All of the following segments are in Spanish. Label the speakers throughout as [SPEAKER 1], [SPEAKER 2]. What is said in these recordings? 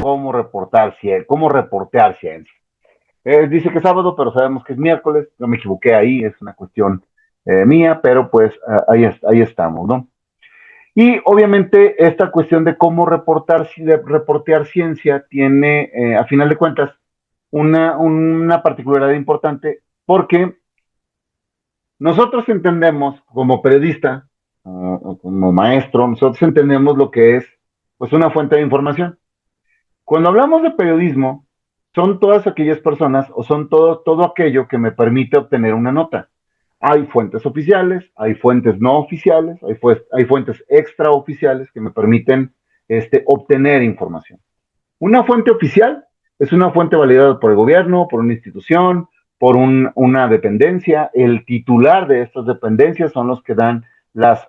[SPEAKER 1] cómo reportear ciencia. Dice que es sábado, pero sabemos que es miércoles. Yo me equivoqué ahí, es una cuestión mía, pero pues ahí estamos, ¿no? Y obviamente esta cuestión de cómo reportear ciencia tiene, a final de cuentas, una particularidad importante porque nosotros entendemos como periodista, o como maestro, nosotros entendemos lo que es pues una fuente de información. Cuando hablamos de periodismo, son todas aquellas personas o son todo aquello que me permite obtener una nota. Hay fuentes oficiales, hay fuentes no oficiales, hay fuentes extraoficiales que me permiten obtener información. Una fuente oficial es una fuente validada por el gobierno, por una institución, una dependencia. El titular de estas dependencias son los que dan las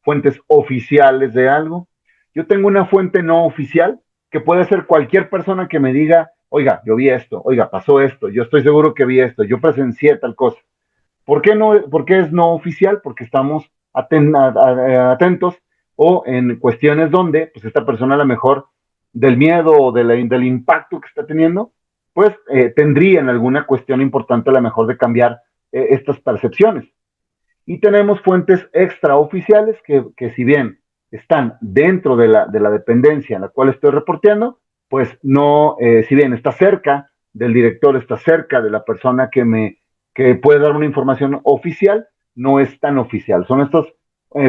[SPEAKER 1] fuentes oficiales de algo. Yo tengo una fuente no oficial que puede ser cualquier persona que me diga, oiga, yo vi esto, oiga, pasó esto, yo estoy seguro que vi esto, yo presencié tal cosa. ¿Por qué, no, por qué es no oficial? Porque estamos atentos o en cuestiones donde pues esta persona a lo mejor del miedo o del impacto que está teniendo, pues tendrían alguna cuestión importante a lo mejor de cambiar estas percepciones. Y tenemos fuentes extraoficiales que si bien están dentro de la dependencia en la cual estoy reporteando, pues no, si bien está cerca del director, está cerca de la persona que puede dar una información oficial, no es tan oficial. Son estas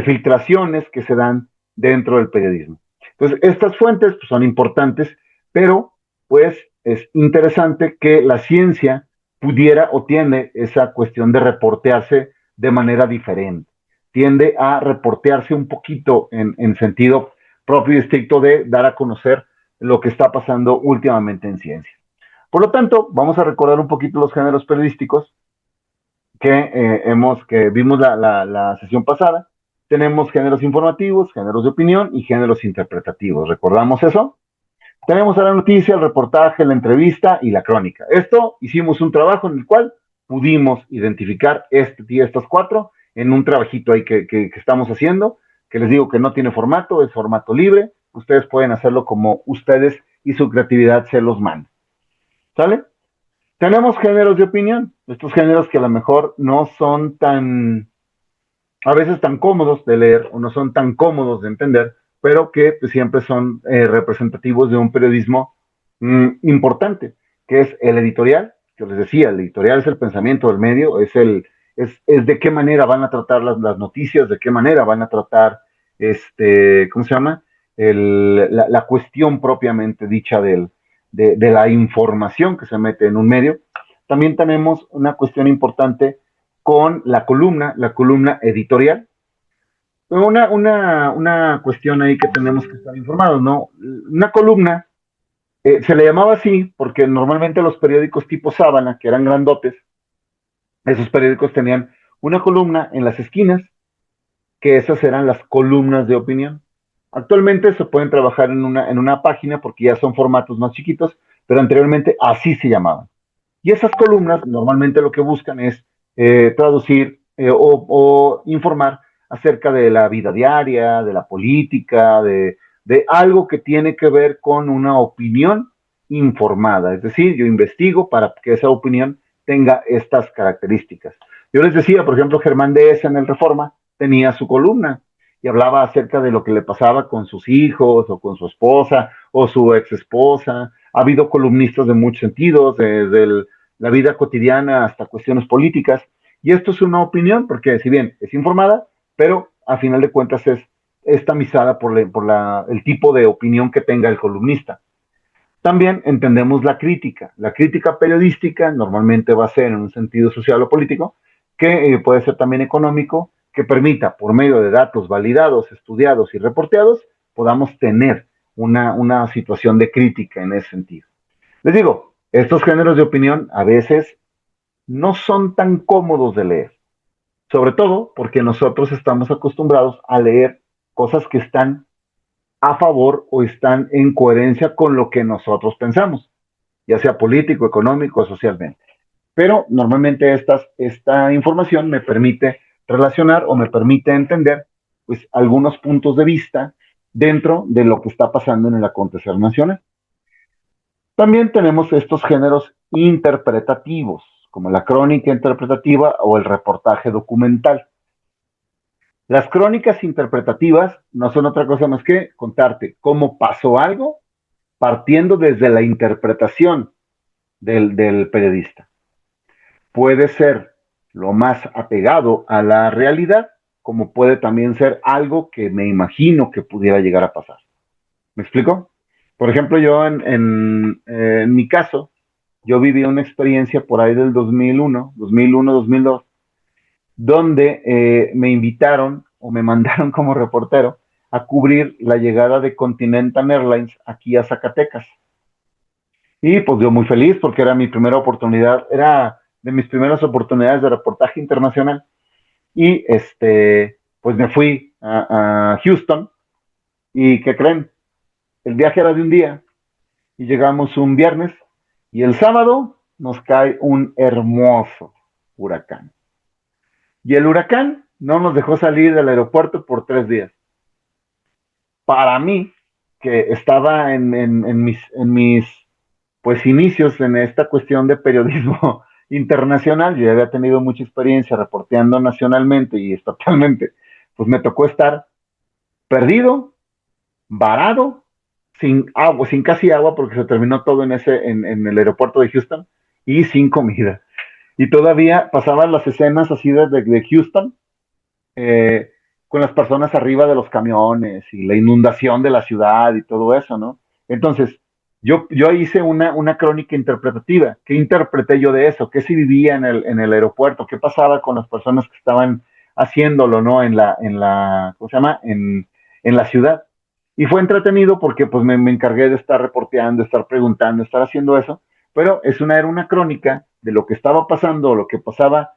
[SPEAKER 1] filtraciones que se dan dentro del periodismo. Entonces, estas fuentes pues, son importantes, pero pues es interesante que la ciencia pudiera o tiene esa cuestión de reportearse de manera diferente. Tiende a reportearse un poquito en sentido propio y estricto de dar a conocer lo que está pasando últimamente en ciencia. Por lo tanto, vamos a recordar un poquito los géneros periodísticos que vimos la sesión pasada. Tenemos géneros informativos, géneros de opinión y géneros interpretativos. ¿Recordamos eso? Tenemos a la noticia, el reportaje, la entrevista y la crónica. Esto hicimos un trabajo en el cual pudimos identificar estos cuatro en un trabajito ahí que estamos haciendo, que les digo que no tiene formato, es formato libre. Ustedes pueden hacerlo como ustedes y su creatividad se los manda. ¿Sale? Tenemos géneros de opinión, estos géneros que a lo mejor no son a veces tan cómodos de leer o no son tan cómodos de entender, pero que pues, siempre son representativos de un periodismo importante, que es el editorial. Yo les decía, el editorial es el pensamiento del medio, es de qué manera van a tratar las noticias, de qué manera van a tratar, ¿cómo se llama? La cuestión propiamente dicha de la información que se mete en un medio. También tenemos una cuestión importante con la columna editorial. Una cuestión ahí que tenemos que estar informados, ¿no? Una columna se le llamaba así porque normalmente los periódicos tipo Sábana, que eran grandotes, esos periódicos tenían una columna en las esquinas, que esas eran las columnas de opinión. Actualmente se pueden trabajar en una página porque ya son formatos más chiquitos, pero anteriormente así se llamaban. Y esas columnas normalmente lo que buscan es traducir o informar acerca de la vida diaria, de la política, de algo que tiene que ver con una opinión informada. Es decir, yo investigo para que esa opinión tenga estas características. Yo les decía, por ejemplo, Germán Dehesa en el Reforma tenía su columna y hablaba acerca de lo que le pasaba con sus hijos o con su esposa o su ex esposa. Ha habido columnistas de muchos sentidos, desde la vida cotidiana hasta cuestiones políticas. Y esto es una opinión, porque si bien es informada, pero a final de cuentas es tamizada por el tipo de opinión que tenga el columnista. También entendemos la crítica. La crítica periodística normalmente va a ser en un sentido social o político, que puede ser también económico, que permita, por medio de datos validados, estudiados y reporteados, podamos tener una situación de crítica en ese sentido. Les digo, estos géneros de opinión a veces no son tan cómodos de leer, sobre todo porque nosotros estamos acostumbrados a leer cosas que están a favor o están en coherencia con lo que nosotros pensamos, ya sea político, económico o socialmente. Pero normalmente esta información me permite relacionar o me permite entender pues algunos puntos de vista dentro de lo que está pasando en el acontecer nacional. También tenemos estos géneros interpretativos, como la crónica interpretativa o el reportaje documental. Las crónicas interpretativas no son otra cosa más que contarte cómo pasó algo partiendo desde la interpretación del periodista. Puede ser lo más apegado a la realidad, como puede también ser algo que me imagino que pudiera llegar a pasar. ¿Me explico? Por ejemplo, yo en mi caso, yo viví una experiencia por ahí del 2001, 2002, donde me invitaron o me mandaron como reportero a cubrir la llegada de Continental Airlines aquí a Zacatecas. Y pues yo muy feliz porque era mi primera oportunidad, era de mis primeras oportunidades de reportaje internacional. Y pues me fui a Houston. ¿Y qué creen? El viaje era de un día y llegamos un viernes y el sábado nos cae un hermoso huracán. Y el huracán no nos dejó salir del aeropuerto por 3 días. Para mí, que estaba en mis pues inicios en esta cuestión de periodismo internacional, yo ya había tenido mucha experiencia reporteando nacionalmente y estatalmente, pues me tocó estar perdido, varado, sin agua, sin casi agua, porque se terminó todo en el aeropuerto de Houston, y sin comida. Y todavía pasaban las escenas así de Houston, eh, con las personas arriba de los camiones y la inundación de la ciudad y todo eso, ¿no? Entonces, yo hice una crónica interpretativa. ¿Qué interpreté yo de eso? ¿Qué se vivía en el aeropuerto? ¿Qué pasaba con las personas que estaban haciéndolo, ¿no? ¿Cómo se llama? En la ciudad. Y fue entretenido porque pues me encargué de estar reporteando, estar preguntando, estar haciendo eso, pero era una crónica de lo que estaba pasando, lo que pasaba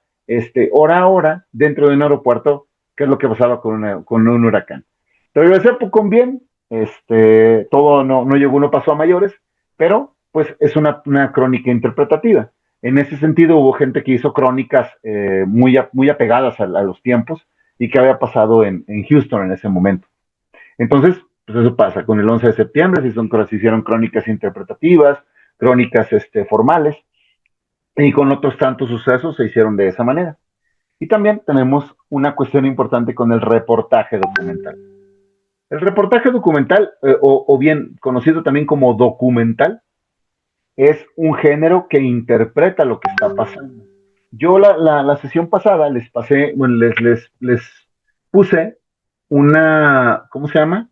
[SPEAKER 1] hora a hora dentro de un aeropuerto, qué es lo que pasaba con un huracán. Te regresé con bien, todo no llegó, no pasó a mayores, pero pues es una crónica interpretativa. En ese sentido hubo gente que hizo crónicas muy apegadas a los tiempos y que había pasado en Houston en ese momento. Entonces, pues eso pasa con el 11 de septiembre, se hicieron crónicas interpretativas, crónicas formales, y con otros tantos sucesos se hicieron de esa manera. Y también tenemos una cuestión importante con el reportaje documental. El reportaje documental, o bien conocido también como documental, es un género que interpreta lo que está pasando. Yo la sesión pasada les pasé, bueno, les puse ¿cómo se llama?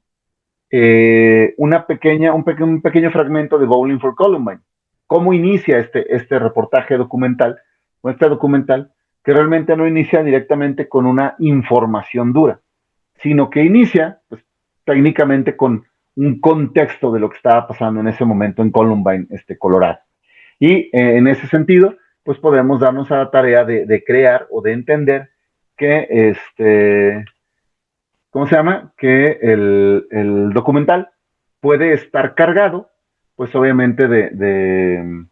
[SPEAKER 1] Un pequeño fragmento de Bowling for Columbine. ¿Cómo inicia este reportaje documental, o este documental, que realmente no inicia directamente con una información dura, sino que inicia, pues, técnicamente con un contexto de lo que estaba pasando en ese momento en Columbine, Colorado. Y en ese sentido, pues podemos darnos a la tarea de crear o de entender que ¿cómo se llama? Que el documental puede estar cargado, pues obviamente de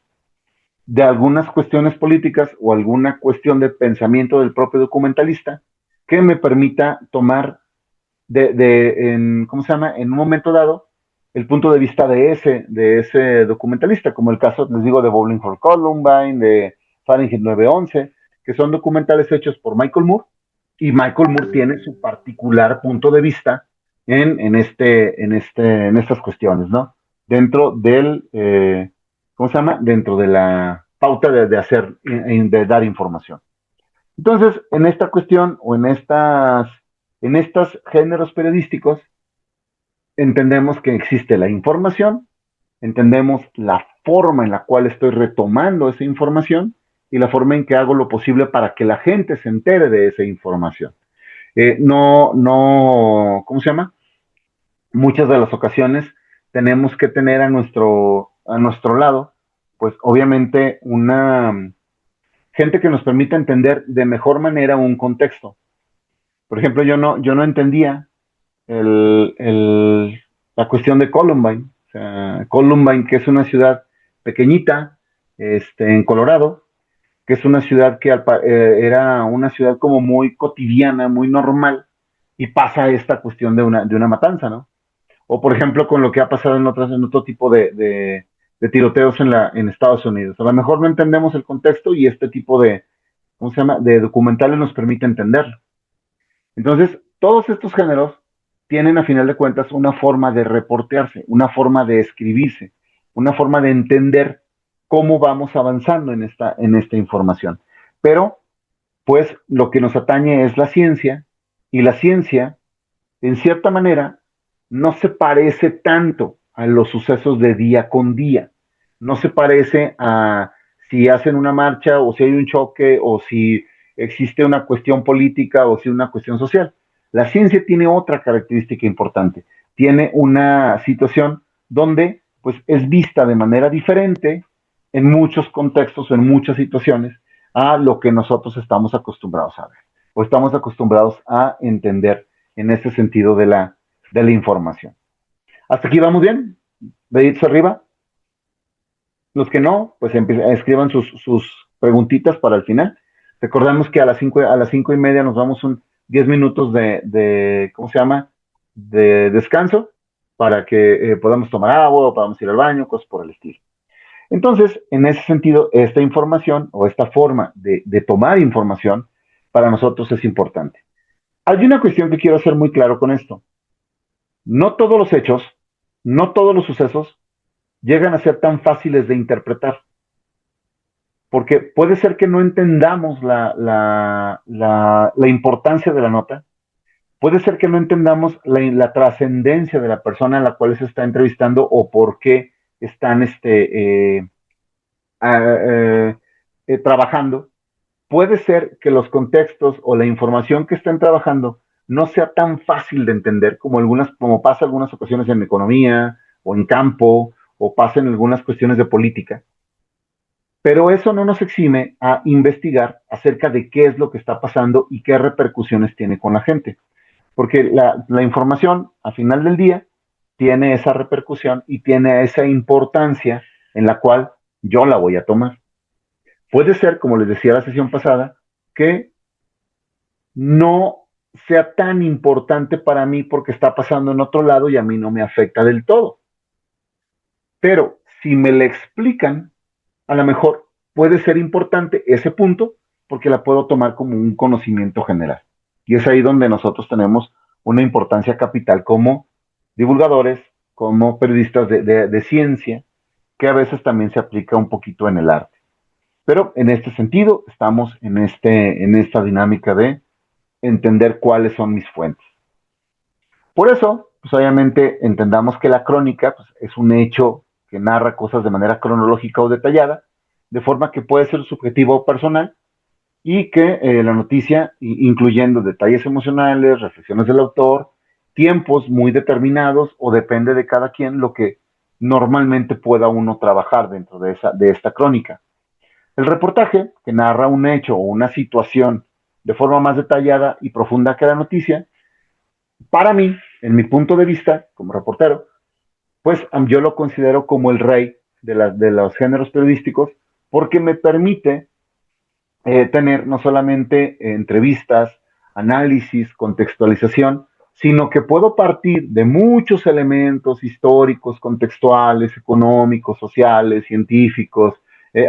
[SPEAKER 1] algunas cuestiones políticas o alguna cuestión de pensamiento del propio documentalista que me permita tomar ¿cómo se llama? En un momento dado, el punto de vista de ese documentalista, como el caso, les digo, de Bowling for Columbine, de Fahrenheit 9/11, que son documentales hechos por Michael Moore, y Michael Moore tiene su particular punto de vista en estas cuestiones, ¿no? Dentro ¿cómo se llama? Dentro de la pauta de dar información. Entonces, en esta cuestión o en estos géneros periodísticos, entendemos que existe la información, entendemos la forma en la cual estoy retomando esa información y la forma en que hago lo posible para que la gente se entere de esa información. ¿Cómo se llama? Muchas de las ocasiones tenemos que tener a nuestro lado, pues obviamente una gente que nos permita entender de mejor manera un contexto. Por ejemplo, yo no entendía el, el, la cuestión de Columbine. O sea, Columbine, que es una ciudad pequeñita, en Colorado, que es una ciudad que era una ciudad como muy cotidiana, muy normal, y pasa esta cuestión de una matanza, ¿no? O por ejemplo, con lo que ha pasado en otro tipo de tiroteos en Estados Unidos. A lo mejor no entendemos el contexto y este tipo de, ¿cómo se llama?, de documentales nos permite entenderlo. Entonces, todos estos géneros tienen a final de cuentas una forma de reportearse, una forma de escribirse, una forma de entender cómo vamos avanzando en esta información. Pero, pues, lo que nos atañe es la ciencia, y la ciencia, en cierta manera, no se parece tanto a los sucesos de día con día. No se parece a si hacen una marcha o si hay un choque o si existe una cuestión política o si una cuestión social. La ciencia tiene otra característica importante. Tiene una situación donde pues es vista de manera diferente en muchos contextos o en muchas situaciones a lo que nosotros estamos acostumbrados a ver o estamos acostumbrados a entender en ese sentido de la información. ¿Hasta aquí vamos bien? ¿Deditos arriba? Los que no, pues escriban sus preguntitas para el final. Recordamos que a las 5:30 nos vamos 10 minutos ¿cómo se llama? De descanso para que podamos tomar agua o podamos ir al baño, cosas por el estilo. Entonces, en ese sentido, esta información o esta forma de tomar información para nosotros es importante. Hay una cuestión que quiero hacer muy claro con esto. No todos los hechos, no todos los sucesos llegan a ser tan fáciles de interpretar, porque puede ser que no entendamos la importancia de la nota, puede ser que no entendamos la trascendencia de la persona a la cual se está entrevistando o por qué están trabajando. Puede ser que los contextos o la información que estén trabajando no sea tan fácil de entender como pasa en algunas ocasiones en economía o en campo o pasa en algunas cuestiones de política. Pero eso no nos exime a investigar acerca de qué es lo que está pasando y qué repercusiones tiene con la gente. Porque la información, al final del día, tiene esa repercusión y tiene esa importancia en la cual yo la voy a tomar. Puede ser, como les decía la sesión pasada, que no sea tan importante para mí porque está pasando en otro lado y a mí no me afecta del todo. Pero si me le explican, a lo mejor puede ser importante ese punto porque la puedo tomar como un conocimiento general. Y es ahí donde nosotros tenemos una importancia capital como divulgadores, como periodistas de ciencia, que a veces también se aplica un poquito en el arte. Pero en este sentido, estamos en esta dinámica de entender cuáles son mis fuentes. Por eso, pues obviamente entendamos que la crónica pues, es un hecho que narra cosas de manera cronológica o detallada, de forma que puede ser subjetivo o personal, y que la noticia, incluyendo detalles emocionales, reflexiones del autor, tiempos muy determinados, o depende de cada quien lo que normalmente pueda uno trabajar dentro de esta crónica. El reportaje, que narra un hecho o una situación de forma más detallada y profunda que la noticia, para mí, en mi punto de vista como reportero, pues yo lo considero como el rey de los géneros periodísticos porque me permite tener no solamente entrevistas, análisis, contextualización, sino que puedo partir de muchos elementos históricos, contextuales, económicos, sociales, científicos,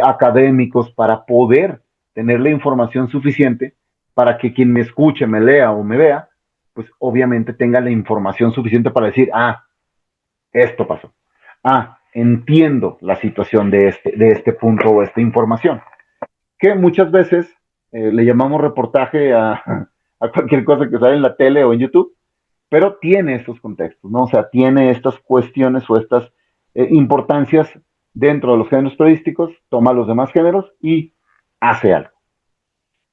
[SPEAKER 1] académicos, para poder tener la información suficiente para que quien me escuche, me lea o me vea, pues obviamente tenga la información suficiente para decir, ah, esto pasó. Ah, entiendo la situación de este punto o esta información que muchas veces le llamamos reportaje a cualquier cosa que sale en la tele o en YouTube, pero tiene estos contextos, ¿no? O sea, tiene estas cuestiones o estas importancias dentro de los géneros periodísticos, toma los demás géneros y hace algo.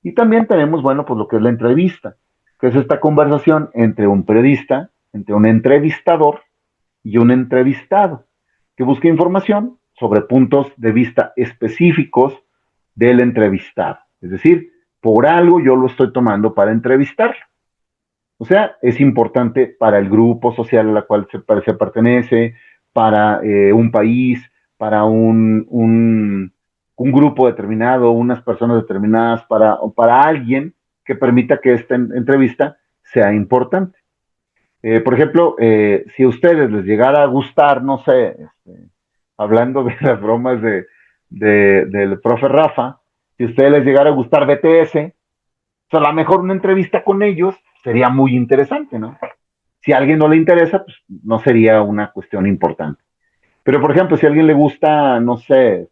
[SPEAKER 1] Y también tenemos, bueno, pues lo que es la entrevista, que es esta conversación entre un periodista, entre un entrevistador y un entrevistado, que busca información sobre puntos de vista específicos del entrevistado. Es decir, por algo yo lo estoy tomando para entrevistarlo. O sea, es importante para el grupo social al cual se pertenece, para un país, para un grupo determinado, unas personas determinadas, para alguien que permita que esta entrevista sea importante. Por ejemplo, si a ustedes les llegara a gustar, no sé, hablando de las bromas del profe Rafa, si a ustedes les llegara a gustar BTS, pues a lo mejor una entrevista con ellos sería muy interesante, ¿no? Si a alguien no le interesa, pues no sería una cuestión importante. Pero, por ejemplo, si a alguien le gusta, no sé,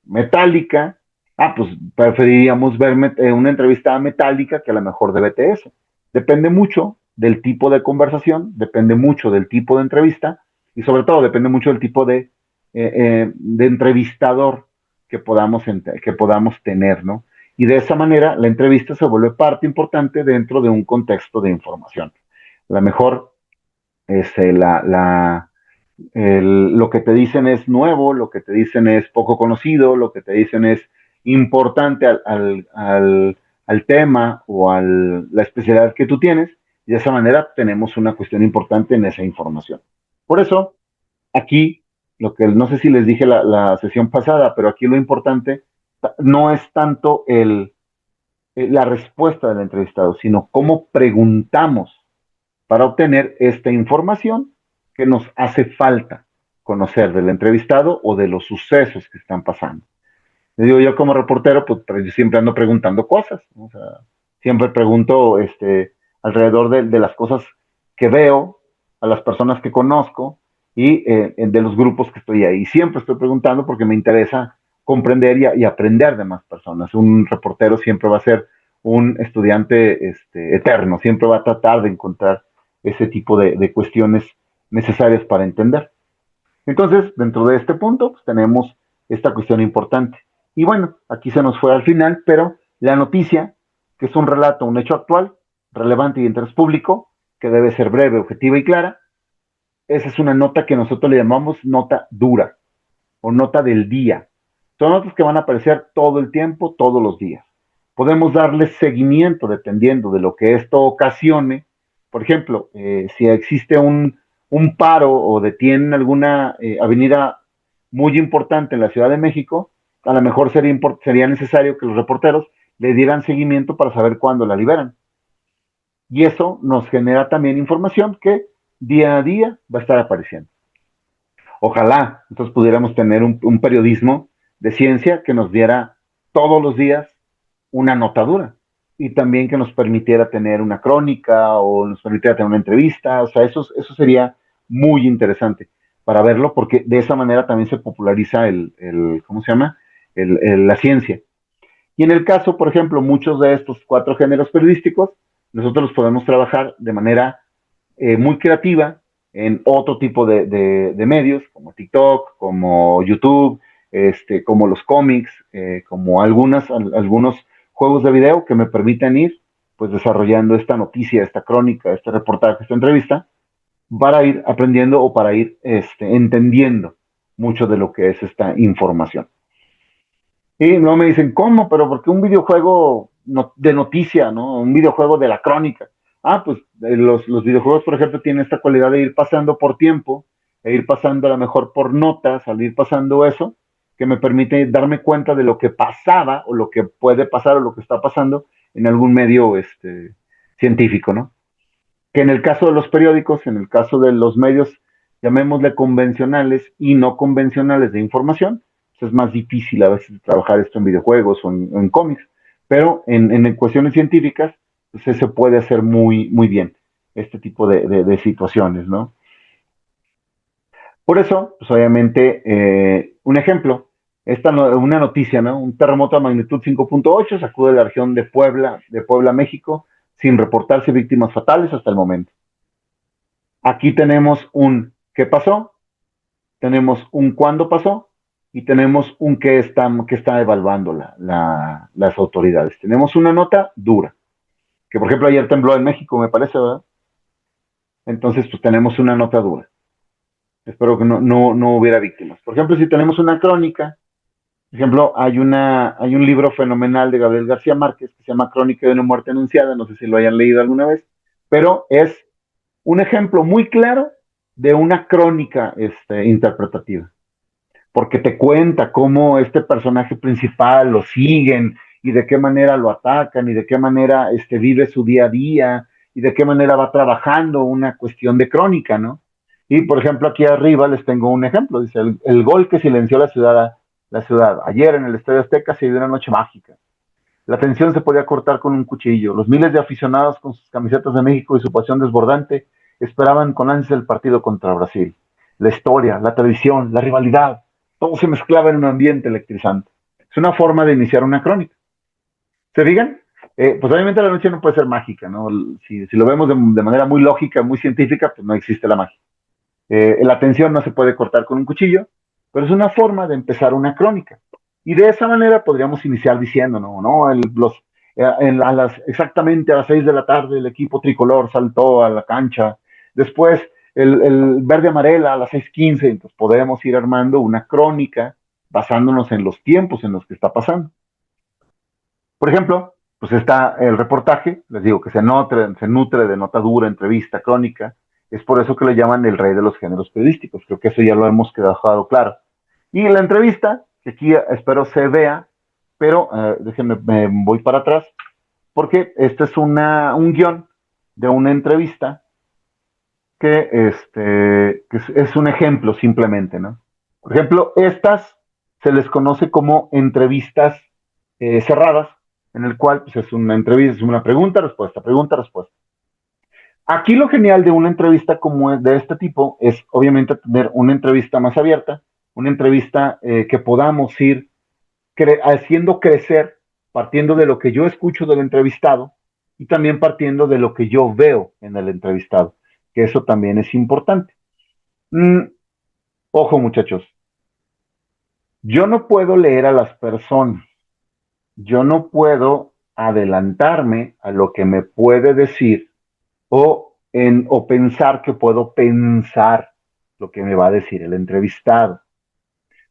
[SPEAKER 1] Metallica, pues preferiríamos ver una entrevista a Metallica que a lo mejor de BTS. Depende mucho del tipo de conversación, depende mucho del tipo de entrevista y sobre todo depende mucho del tipo de entrevistador que podamos tener, ¿no? Y de esa manera la entrevista se vuelve parte importante dentro de un contexto de información. A lo mejor lo que te dicen es nuevo, lo que te dicen es poco conocido, lo que te dicen es importante al tema o a la especialidad que tú tienes, y de esa manera tenemos una cuestión importante en esa información. Por eso, aquí, lo que no sé si les dije la sesión pasada, pero aquí lo importante no es tanto la respuesta del entrevistado, sino cómo preguntamos para obtener esta información que nos hace falta conocer del entrevistado o de los sucesos que están pasando. Le digo, yo como reportero, pues yo siempre ando preguntando cosas, ¿no? O sea, siempre pregunto alrededor de las cosas que veo, a las personas que conozco y de los grupos que estoy ahí. Siempre estoy preguntando porque me interesa comprender y aprender de más personas. Un reportero siempre va a ser un estudiante eterno, siempre va a tratar de encontrar ese tipo de cuestiones necesarias para entender. Entonces, dentro de este punto, pues, tenemos esta cuestión importante. Y bueno, aquí se nos fue al final, pero la noticia, que es un relato, un hecho actual, relevante y de interés público, que debe ser breve, objetiva y clara, esa es una nota que nosotros le llamamos nota dura o nota del día. Son notas que van a aparecer todo el tiempo, todos los días. Podemos darle seguimiento dependiendo de lo que esto ocasione. Por ejemplo, si existe un paro o detienen alguna avenida muy importante en la Ciudad de México, a lo mejor sería necesario que los reporteros le dieran seguimiento para saber cuándo la liberan. Y eso nos genera también información que día a día va a estar apareciendo. Ojalá entonces pudiéramos tener un periodismo de ciencia que nos diera todos los días una notadura y también que nos permitiera tener una crónica o nos permitiera tener una entrevista. O sea, eso sería muy interesante para verlo porque de esa manera también se populariza ¿cómo se llama? La ciencia. Y en el caso, por ejemplo, muchos de estos 4 géneros periodísticos, nosotros los podemos trabajar de manera muy creativa en otro tipo de medios, como TikTok, como YouTube, como los cómics, como algunos juegos de video que me permiten ir pues desarrollando esta noticia, esta crónica, este reportaje, esta entrevista, para ir aprendiendo o para ir entendiendo mucho de lo que es esta información. Y no me dicen, ¿cómo? Pero porque un videojuego de noticia, ¿no? Un videojuego de la crónica. Pues los videojuegos, por ejemplo, tienen esta cualidad de ir pasando por tiempo, e ir pasando a lo mejor por notas, al ir pasando eso, que me permite darme cuenta de lo que pasaba, o lo que puede pasar, o lo que está pasando en algún medio científico, ¿no? Que en el caso de los periódicos, en el caso de los medios, llamémosle convencionales y no convencionales de información, pues es más difícil a veces trabajar esto en videojuegos o en cómics, pero en cuestiones científicas, pues se puede hacer muy, muy bien este tipo de situaciones, ¿no? Por eso, pues obviamente, un ejemplo, una noticia, ¿no? Un terremoto a magnitud 5.8 sacude la región de Puebla, México, sin reportarse víctimas fatales hasta el momento. Aquí tenemos un qué pasó, tenemos un cuándo pasó y tenemos un qué está evaluando las autoridades. Tenemos una nota dura, que por ejemplo ayer tembló en México, me parece, ¿verdad? Entonces, pues tenemos una nota dura. Espero que no hubiera víctimas. Por ejemplo, si tenemos una crónica, por ejemplo, hay un libro fenomenal de Gabriel García Márquez que se llama Crónica de una muerte anunciada, no sé si lo hayan leído alguna vez, pero es un ejemplo muy claro de una crónica interpretativa, porque te cuenta cómo este personaje principal lo siguen y de qué manera lo atacan y de qué manera vive su día a día y de qué manera va trabajando una cuestión de crónica, ¿no? Y por ejemplo, aquí arriba les tengo un ejemplo. Dice, el gol que silenció la ciudad. Ayer en el Estadio Azteca se dio una noche mágica. La tensión se podía cortar con un cuchillo. Los miles de aficionados con sus camisetas de México y su pasión desbordante esperaban con ansias el partido contra Brasil. La historia, la tradición, la rivalidad, todo se mezclaba en un ambiente electrizante. Es una forma de iniciar una crónica. ¿Se fijan? Pues obviamente la noche no puede ser mágica, ¿no? Si lo vemos de manera muy lógica, muy científica, pues no existe la magia. La tensión no se puede cortar con un cuchillo, pero es una forma de empezar una crónica. Y de esa manera podríamos iniciar diciendo, no, exactamente a las 6 de la tarde el equipo tricolor saltó a la cancha. Después el verde amarela a las 6:15. Entonces podemos ir armando una crónica basándonos en los tiempos en los que está pasando. Por ejemplo, pues está el reportaje, les digo que se nutre de nota dura, entrevista, crónica. Es por eso que le llaman el rey de los géneros periodísticos. Creo que eso ya lo hemos dejado claro. Y la entrevista, que aquí espero se vea, pero déjenme, me voy para atrás, porque este es un guión de una entrevista que es un ejemplo simplemente, ¿no? Por ejemplo, estas se les conoce como entrevistas cerradas, en el cual pues, es una entrevista, es una pregunta, respuesta, pregunta, respuesta. Aquí lo genial de una entrevista como de este tipo es obviamente tener una entrevista más abierta, una entrevista que podamos ir haciendo crecer, partiendo de lo que yo escucho del entrevistado y también partiendo de lo que yo veo en el entrevistado, que eso también es importante. Mm, Ojo muchachos, yo no puedo leer a las personas, yo no puedo adelantarme a lo que me puede decir o pensar que puedo pensar lo que me va a decir el entrevistado.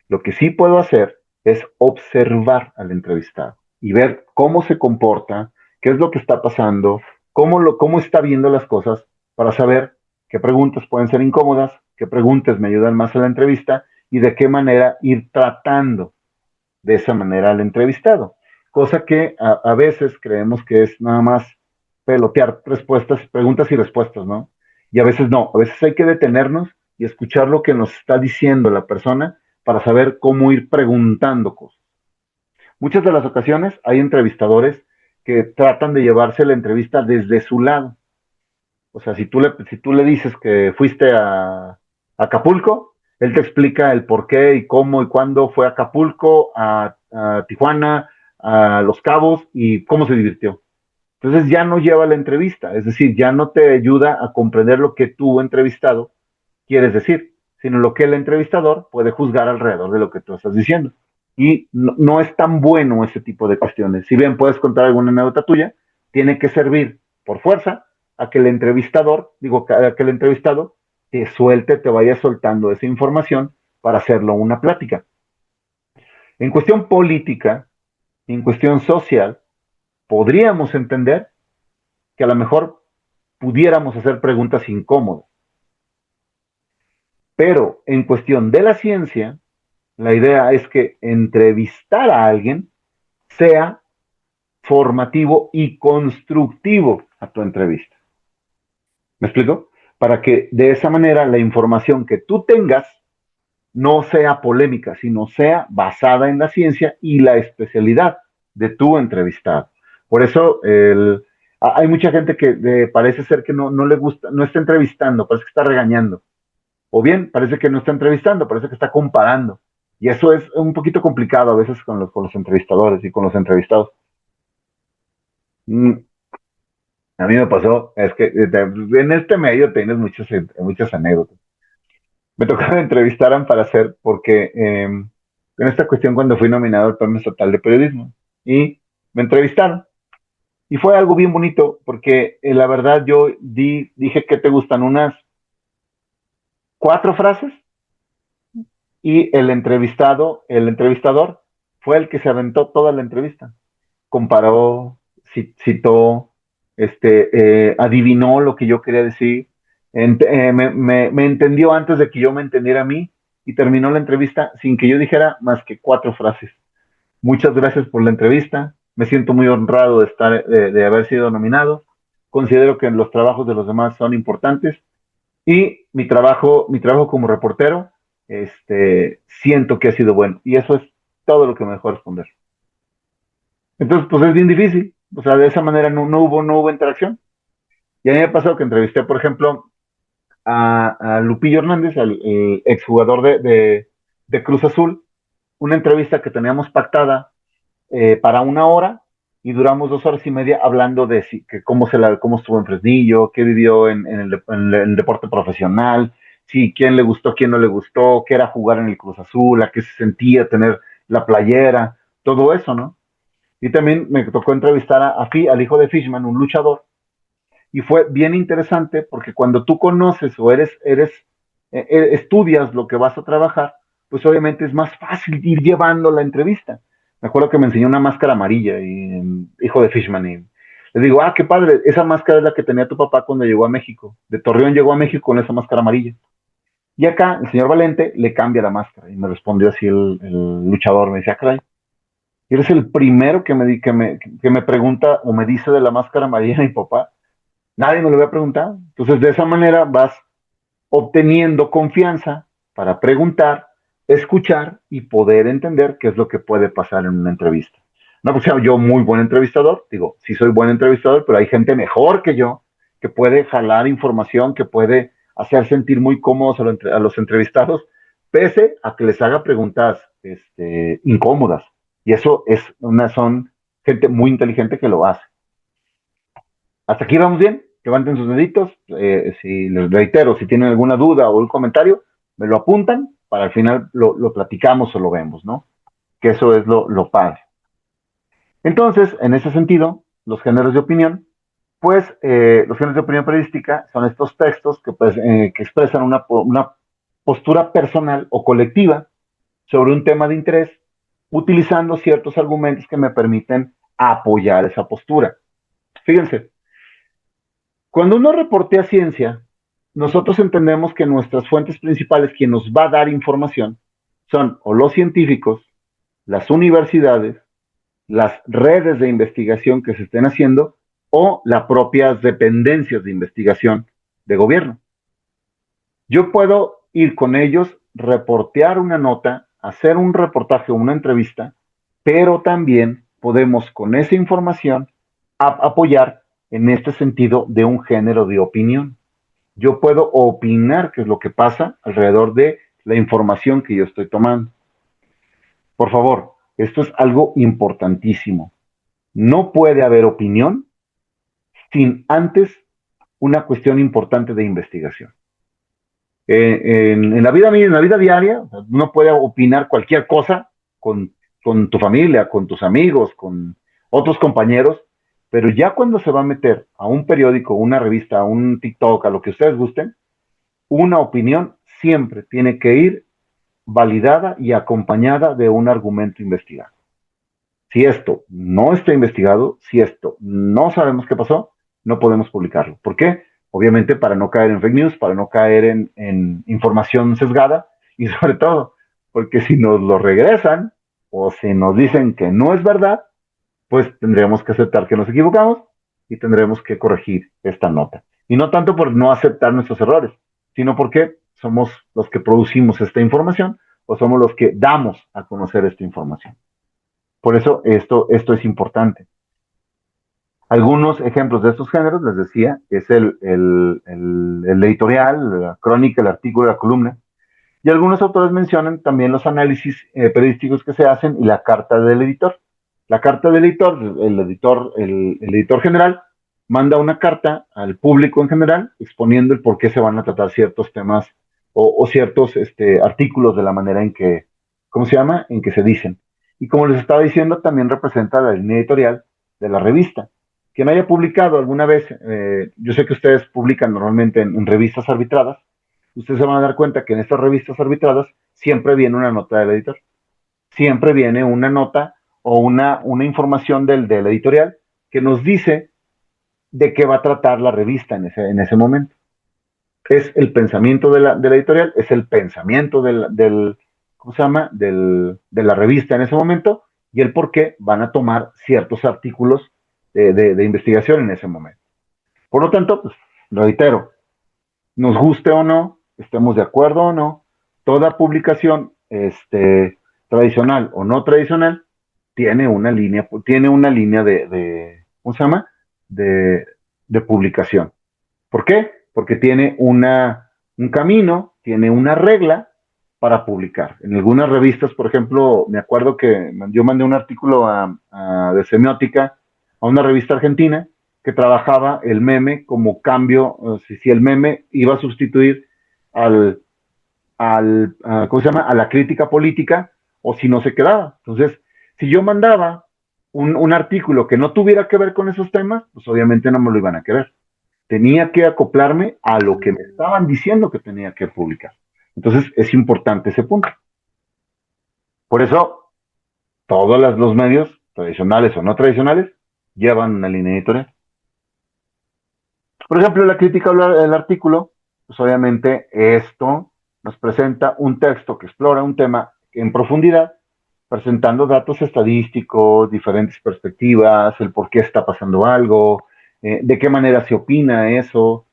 [SPEAKER 1] Lo que sí puedo hacer es observar al entrevistado y ver cómo se comporta, qué es lo que está pasando, cómo está viendo las cosas para saber qué preguntas pueden ser incómodas, qué preguntas me ayudan más a la entrevista y de qué manera ir tratando de esa manera al entrevistado. Cosa que a veces creemos que es nada más pelotear respuestas, preguntas y respuestas, ¿no? Y a veces no, a veces hay que detenernos y escuchar lo que nos está diciendo la persona para saber cómo ir preguntando cosas. Muchas de las ocasiones hay entrevistadores que tratan de llevarse la entrevista desde su lado. O sea, si tú le dices que fuiste a Acapulco, él te explica el por qué y cómo y cuándo fue a Acapulco, a Tijuana, a Los Cabos y cómo se divirtió. Entonces ya no lleva la entrevista, es decir, ya no te ayuda a comprender lo que tú, entrevistado, quieres decir, sino lo que el entrevistador puede juzgar alrededor de lo que tú estás diciendo. Y no es tan bueno ese tipo de cuestiones. Si bien puedes contar alguna anécdota tuya, tiene que servir por fuerza a que el entrevistador, a que el entrevistado te suelte, te vaya soltando esa información para hacerlo una plática. En cuestión política, en cuestión social, podríamos entender que a lo mejor pudiéramos hacer preguntas incómodas. Pero en cuestión de la ciencia, la idea es que entrevistar a alguien sea formativo y constructivo a tu entrevista. ¿Me explico? Para que de esa manera la información que tú tengas no sea polémica, sino sea basada en la ciencia y la especialidad de tu entrevistado. Por eso hay mucha gente que parece ser que no le gusta, no está entrevistando, parece que está regañando. O bien, parece que no está entrevistando, parece que está comparando. Y eso es un poquito complicado a veces con los entrevistadores y con los entrevistados. Mm, a mí me pasó, es que en este medio tienes muchas anécdotas. Me tocaba entrevistar para hacer, porque en esta cuestión cuando fui nominado al Premio Estatal de Periodismo, y me entrevistaron. Y fue algo bien bonito, porque la verdad yo dije que te gustan unas 4 frases y el entrevistador fue el que se aventó toda la entrevista. Comparó, citó, adivinó lo que yo quería decir, me entendió antes de que yo me entendiera a mí y terminó la entrevista sin que yo dijera más que 4 frases. Muchas gracias por la entrevista, me siento muy honrado de haber sido nominado, considero que los trabajos de los demás son importantes Y mi trabajo como reportero, siento que ha sido bueno. Y eso es todo lo que me dejó responder. Entonces, pues es bien difícil. O sea, de esa manera no hubo interacción. Y a mí me pasó que entrevisté, por ejemplo, a Lupillo Hernández, al el exjugador de Cruz Azul, una entrevista que teníamos pactada para 1 hora y duramos 2 horas y media hablando de que cómo estuvo en Fresnillo, qué vivió en el deporte profesional, sí, quién le gustó, quién no le gustó, qué era jugar en el Cruz Azul, a qué se sentía tener la playera, todo eso, ¿no? Y también me tocó entrevistar al hijo de Fishman, un luchador, y fue bien interesante porque cuando tú conoces o estudias lo que vas a trabajar, pues obviamente es más fácil ir llevando la entrevista. Me acuerdo que me enseñó una máscara amarilla, hijo de Fishman, y le digo, qué padre, esa máscara es la que tenía tu papá cuando llegó a México. De Torreón llegó a México con esa máscara amarilla. Y acá el señor Valente le cambia la máscara y me respondió así el luchador, me decía, caray, eres el primero que me pregunta o me dice de la máscara amarilla de mi papá. Nadie me lo había preguntado. Entonces, de esa manera vas obteniendo confianza para preguntar, escuchar y poder entender qué es lo que puede pasar en una entrevista. No porque sea yo muy buen entrevistador, digo, sí soy buen entrevistador, pero hay gente mejor que yo que puede jalar información, que puede hacer sentir muy cómodos a los entrevistados, pese a que les haga preguntas incómodas. Y eso son gente muy inteligente que lo hace. Hasta aquí vamos bien. Levanten sus deditos. Si les reitero, si tienen alguna duda o un comentario, me lo apuntan para al final lo platicamos o lo vemos, ¿no? Que eso es lo padre. Entonces, en ese sentido, los géneros de opinión, pues los géneros de opinión periodística son estos textos que expresan una postura personal o colectiva sobre un tema de interés, utilizando ciertos argumentos que me permiten apoyar esa postura. Fíjense, cuando uno reportea ciencia, nosotros entendemos que nuestras fuentes principales, quien nos va a dar información, son o los científicos, las universidades, las redes de investigación que se estén haciendo o las propias dependencias de investigación de gobierno. Yo puedo ir con ellos, reportear una nota, hacer un reportaje o una entrevista, pero también podemos con esa información apoyar en este sentido de un género de opinión. Yo puedo opinar qué es lo que pasa alrededor de la información que yo estoy tomando. Por favor, esto es algo importantísimo. No puede haber opinión sin antes una cuestión importante de investigación. En la vida diaria, uno puede opinar cualquier cosa con tu familia, con tus amigos, con otros compañeros, pero ya cuando se va a meter a un periódico, una revista, a un TikTok, a lo que ustedes gusten, una opinión siempre tiene que ir validada y acompañada de un argumento investigado. Si esto no está investigado, si esto no sabemos qué pasó, no podemos publicarlo. ¿Por qué? Obviamente para no caer en fake news, para no caer en información sesgada y sobre todo porque si nos lo regresan o si nos dicen que no es verdad, pues tendremos que aceptar que nos equivocamos y tendremos que corregir esta nota. Y no tanto por no aceptar nuestros errores, sino porque somos los que producimos esta información o somos los que damos a conocer esta información. Por eso esto es importante. Algunos ejemplos de estos géneros, les decía, es el editorial, la crónica, el artículo, la columna. Y algunos autores mencionan también los análisis periodísticos que se hacen y la carta del editor. La carta del editor, el editor general, manda una carta al público en general exponiendo el por qué se van a tratar ciertos temas o ciertos artículos de la manera en que, ¿cómo se llama? En que se dicen. Y como les estaba diciendo, también representa la línea editorial de la revista. Quien haya publicado alguna vez, yo sé que ustedes publican normalmente en revistas arbitradas, ustedes se van a dar cuenta que en estas revistas arbitradas siempre viene una nota del editor, siempre viene una nota o una información del editorial que nos dice de qué va a tratar la revista en ese momento. Es el pensamiento de la editorial, es el pensamiento ¿cómo se llama? De la revista en ese momento y el por qué van a tomar ciertos artículos de investigación en ese momento. Por lo tanto, pues, lo reitero, nos guste o no, estemos de acuerdo o no, toda publicación tradicional o no tradicional tiene una línea ¿cómo se llama? De, de publicación. ¿Por qué? Porque tiene un camino, tiene una regla para publicar. En algunas revistas, por ejemplo, me acuerdo que yo mandé un artículo de semiótica a una revista argentina que trabajaba el meme como cambio, si el meme iba a sustituir al, ¿cómo se llama? A la crítica política o si no se quedaba. Entonces, si yo mandaba un artículo que no tuviera que ver con esos temas, pues obviamente no me lo iban a querer. Tenía que acoplarme a lo que me estaban diciendo que tenía que publicar. Entonces, es importante ese punto. Por eso, todos los medios, tradicionales o no tradicionales, llevan una línea editorial. Por ejemplo, la crítica del artículo, pues obviamente esto nos presenta un texto que explora un tema en profundidad, presentando datos estadísticos, diferentes perspectivas, el por qué está pasando algo, de qué manera se opina eso,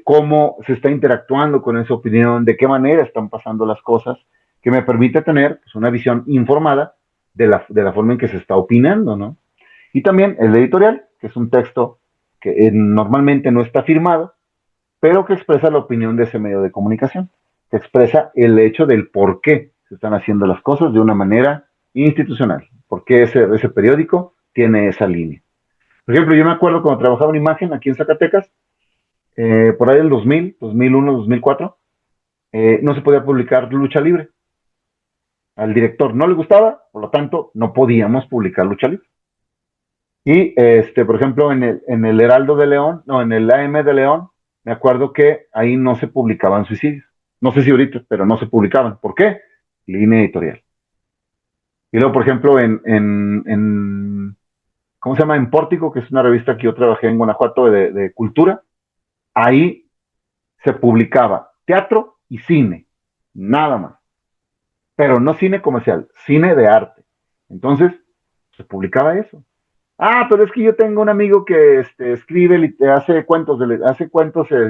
[SPEAKER 1] cómo se está interactuando con esa opinión, de qué manera están pasando las cosas, que me permite tener pues, una visión informada de la forma en que se está opinando, ¿no? Y también el editorial, que es un texto que normalmente no está firmado, pero que expresa la opinión de ese medio de comunicación, que expresa el hecho del por qué se están haciendo las cosas de una manera institucional, por qué ese periódico tiene esa línea. Por ejemplo, yo me acuerdo cuando trabajaba en imagen aquí en Zacatecas, por ahí del 2000, 2001, 2004, no se podía publicar lucha libre. Al director no le gustaba, por lo tanto, no podíamos publicar lucha libre. Y, por ejemplo, en el Heraldo de León, no, en el AM de León, me acuerdo que ahí no se publicaban suicidios. No sé si ahorita, pero no se publicaban. ¿Por qué? Línea editorial. Y luego, por ejemplo, ¿cómo se llama? En Pórtico, que es una revista que yo trabajé en Guanajuato de cultura, ahí se publicaba teatro y cine, nada más. Pero no cine comercial, cine de arte. Entonces, se publicaba eso. Ah, pero es que yo tengo un amigo que escribe, hace cuentos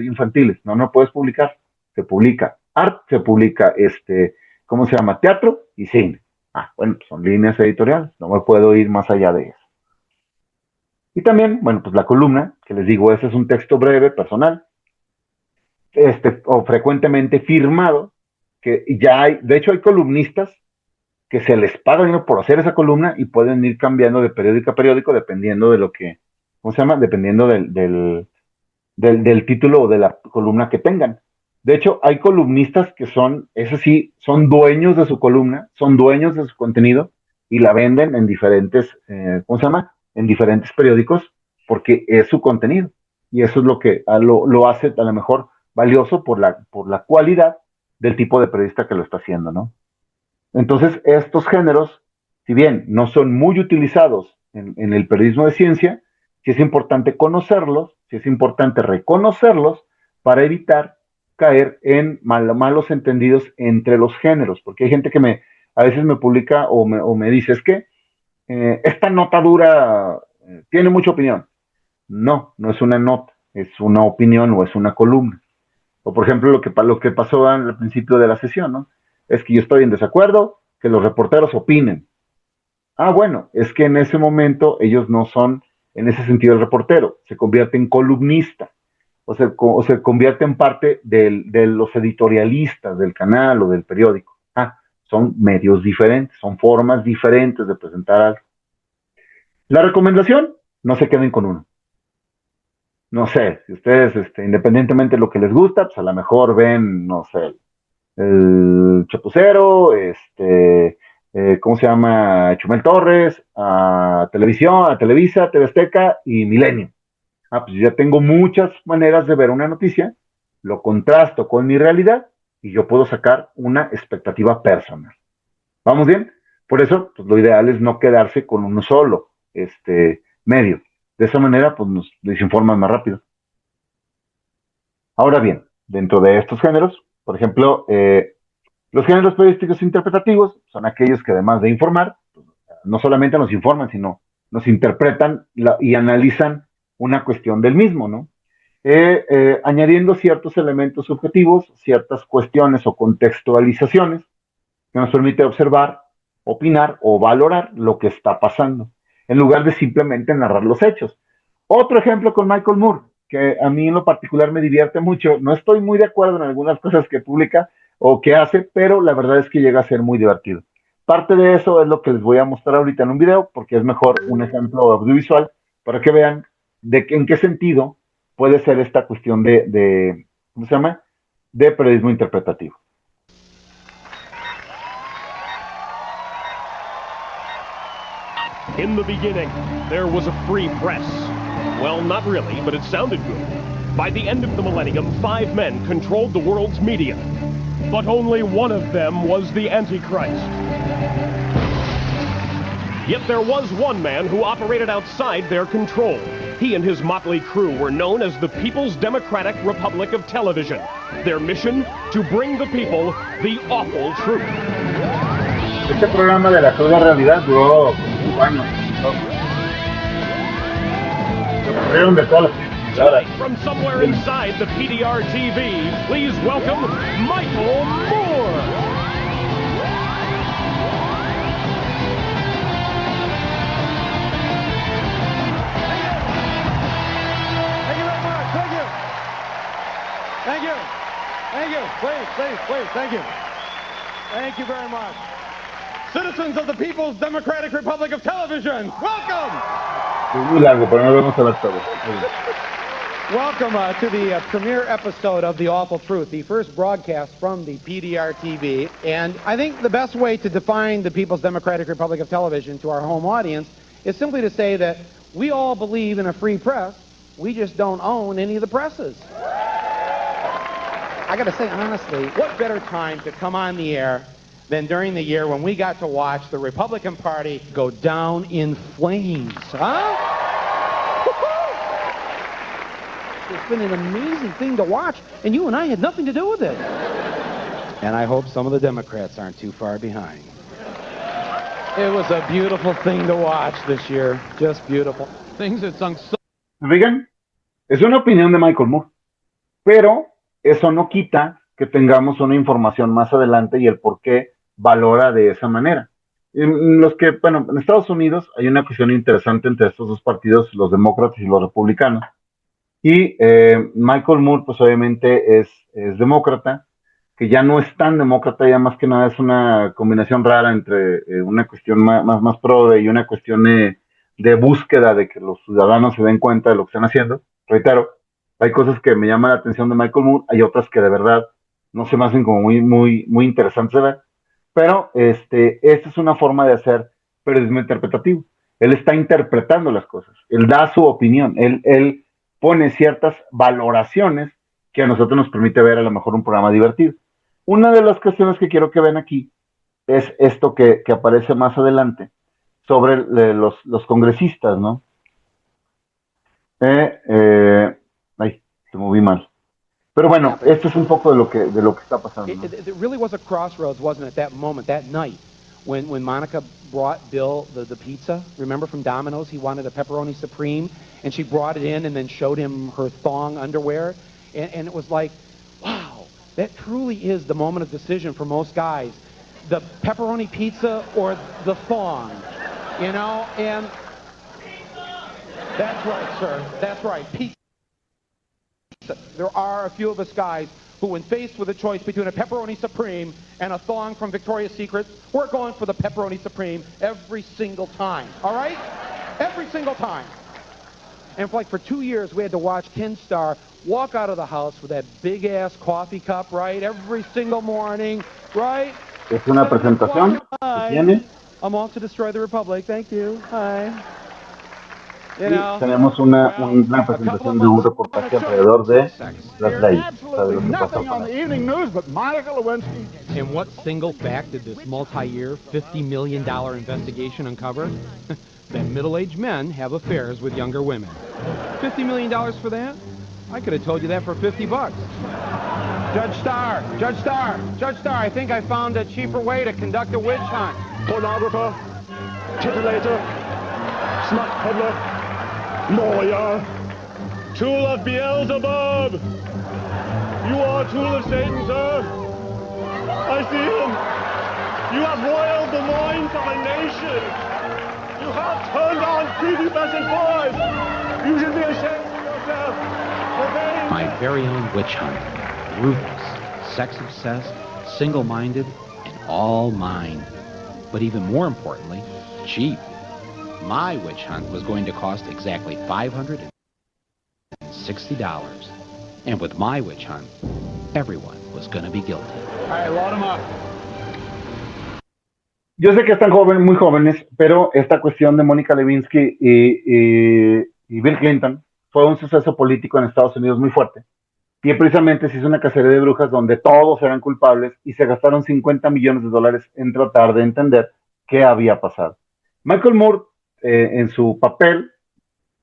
[SPEAKER 1] infantiles. No, no puedes publicar. Se publica arte, se publica ¿cómo se llama? Teatro y cine. Ah, bueno, pues son líneas editoriales. No me puedo ir más allá de eso. Y también, bueno, pues la columna, que les digo, ese es un texto breve, personal, o frecuentemente firmado, que ya hay, de hecho hay columnistas que se les paga dinero por hacer esa columna y pueden ir cambiando de periódico a periódico dependiendo de lo que, ¿cómo se llama? Dependiendo del título o de la columna que tengan. De hecho, hay columnistas que son, eso sí, son dueños de su columna, son dueños de su contenido y la venden en diferentes, ¿cómo se llama? En diferentes periódicos porque es su contenido. Y eso es lo que lo hace a lo mejor valioso por la cualidad del tipo de periodista que lo está haciendo, ¿no? Entonces, estos géneros, si bien no son muy utilizados en el periodismo de ciencia, sí es importante conocerlos, sí es importante reconocerlos para evitar caer en malos entendidos entre los géneros, porque hay gente que a veces me publica o me dice, es que esta nota dura tiene mucha opinión. No, no es una nota, es una opinión o es una columna. O por ejemplo, lo que pasó al principio de la sesión, ¿no? Es que yo estoy en desacuerdo, que los reporteros opinen. Ah, bueno, es que en ese momento ellos no son, en ese sentido, el reportero, se convierte en columnista, o se convierte en parte de los editorialistas del canal o del periódico. Ah, son medios diferentes, son formas diferentes de presentar algo. La recomendación, no se queden con uno. No sé, si ustedes, independientemente de lo que les gusta, pues a lo mejor ven, no sé, el Chapucero, ¿cómo se llama? Chumel Torres, a Televisión, a Televisa, TV Azteca y Milenio. Ah, pues ya tengo muchas maneras de ver una noticia, lo contrasto con mi realidad y yo puedo sacar una expectativa personal. ¿Vamos bien? Por eso, pues lo ideal es no quedarse con uno solo, medio. De esa manera, pues nos desinforman más rápido. Ahora bien, dentro de estos géneros, por ejemplo, los géneros periodísticos interpretativos son aquellos que además de informar, no solamente nos informan, sino nos interpretan y analizan una cuestión del mismo, ¿no? añadiendo ciertos elementos subjetivos, ciertas cuestiones o contextualizaciones que nos permite observar, opinar o valorar lo que está pasando, en lugar de simplemente narrar los hechos. Otro ejemplo con Michael Moore, que a mí en lo particular me divierte mucho. No estoy muy de acuerdo en algunas cosas que publica o que hace, pero la verdad es que llega a ser muy divertido. Parte de eso es lo que les voy a mostrar ahorita en un video, porque es mejor un ejemplo audiovisual para que vean en qué sentido puede ser esta cuestión de ¿cómo se llama? De periodismo interpretativo.
[SPEAKER 2] In the beginning, there was a free press. Well, not really, but it sounded good. By the end of the millennium, 5 men controlled the world's media. But only one of them was the Antichrist. Yet there was one man who operated outside their control. He and his motley crew were known as the People's Democratic Republic of Television. Their mission, to bring the people the awful truth.
[SPEAKER 1] Este programa de la cruda realidad duró 5 años.
[SPEAKER 2] Tonight, from somewhere inside the PDR TV, please welcome Michael Moore.
[SPEAKER 3] Thank you very much. Thank you. Thank you. Thank you. Please. Thank you. Thank you very much. Citizens of the People's Democratic Republic of Television, welcome!
[SPEAKER 1] Es muy largo, pero no vamos a ver todo.
[SPEAKER 3] Welcome to the premiere episode of The Awful Truth, the first broadcast from the PDR TV. And I think the best way to define the People's Democratic Republic of Television to our home audience is simply to say that we all believe in a free press, we just don't own any of the presses. I gotta say, honestly, what better time to come on the air than during the year when we got to watch the Republican Party go down in flames, huh? It's been an amazing thing to watch, and you and I had nothing to do with it. And I hope some of the Democrats aren't too far behind. It was a beautiful thing to watch this year, just beautiful. Things that sung so...
[SPEAKER 1] Oigan, es una opinión de Michael Moore, pero eso no quita que tengamos una información más adelante y el por qué valora de esa manera. En Estados Unidos hay una cuestión interesante entre estos dos partidos, los demócratas y los republicanos. Y Michael Moore, pues obviamente es demócrata, que ya no es tan demócrata, ya más que nada es una combinación rara entre una cuestión más progre y una cuestión de búsqueda de que los ciudadanos se den cuenta de lo que están haciendo. Reitero, hay cosas que me llaman la atención de Michael Moore, hay otras que de verdad no se me hacen como muy interesantes de ver, pero esta es una forma de hacer periodismo interpretativo. Él está interpretando las cosas, él da su opinión, él pone ciertas valoraciones que a nosotros nos permite ver a lo mejor un programa divertido. Una de las cuestiones que quiero que vean aquí es esto que aparece más adelante sobre los congresistas, ¿no? Ay, se moví mal. Pero bueno, esto es un poco de lo que está pasando, ¿no?
[SPEAKER 3] It really was a crossroads, wasn't it, that moment, that night, when Monica brought Bill the pizza, remember, from Domino's? He wanted a pepperoni supreme, and she brought it in and then showed him her thong underwear, and it was like, wow, that truly is the moment of decision for most guys. The pepperoni pizza or the thong, you know, and that's right, sir, that's right, pizza. There are a few of us guys who, when faced with a choice between a pepperoni supreme and a thong from Victoria's Secret, we're going for the pepperoni supreme every single time, all right? Every single time. And for 2 years, we had to watch Ken Starr walk out of the house with that big-ass coffee cup, right? Every single morning, right?
[SPEAKER 1] Es una presentación que tiene.
[SPEAKER 3] I'm off to destroy the Republic. Thank you. Hi. You
[SPEAKER 1] Y
[SPEAKER 3] know,
[SPEAKER 1] tenemos una presentación de un reportaje alrededor de las leyes.
[SPEAKER 3] And what single fact did this multi-year, $50 million investigation uncover? That middle-aged men have affairs with younger women. $50 million for that? I could have told you that for $50. Judge Starr, I think I found a cheaper way to conduct a witch hunt.
[SPEAKER 2] Pornographer, titillator, smut peddler, lawyer, Tool of Beelzebub! You are a tool of Satan, sir! I see him! You have roiled the loins of a nation! You have turned on prepubescent boys! You should be ashamed of yourself! Revenge!
[SPEAKER 4] My very own witch hunt. Ruthless, sex-obsessed, single-minded, and all mine. But even more importantly, cheap. My witch hunt was going to cost exactly $560. And with my witch hunt, everyone was going to be guilty.
[SPEAKER 2] All right, load him up.
[SPEAKER 1] Yo sé que están muy jóvenes, pero esta cuestión de Mónica Lewinsky y Bill Clinton fue un suceso político en Estados Unidos muy fuerte. Y precisamente se hizo una cacería de brujas donde todos eran culpables y se gastaron $50 millones en tratar de entender qué había pasado. Michael Moore, en su papel,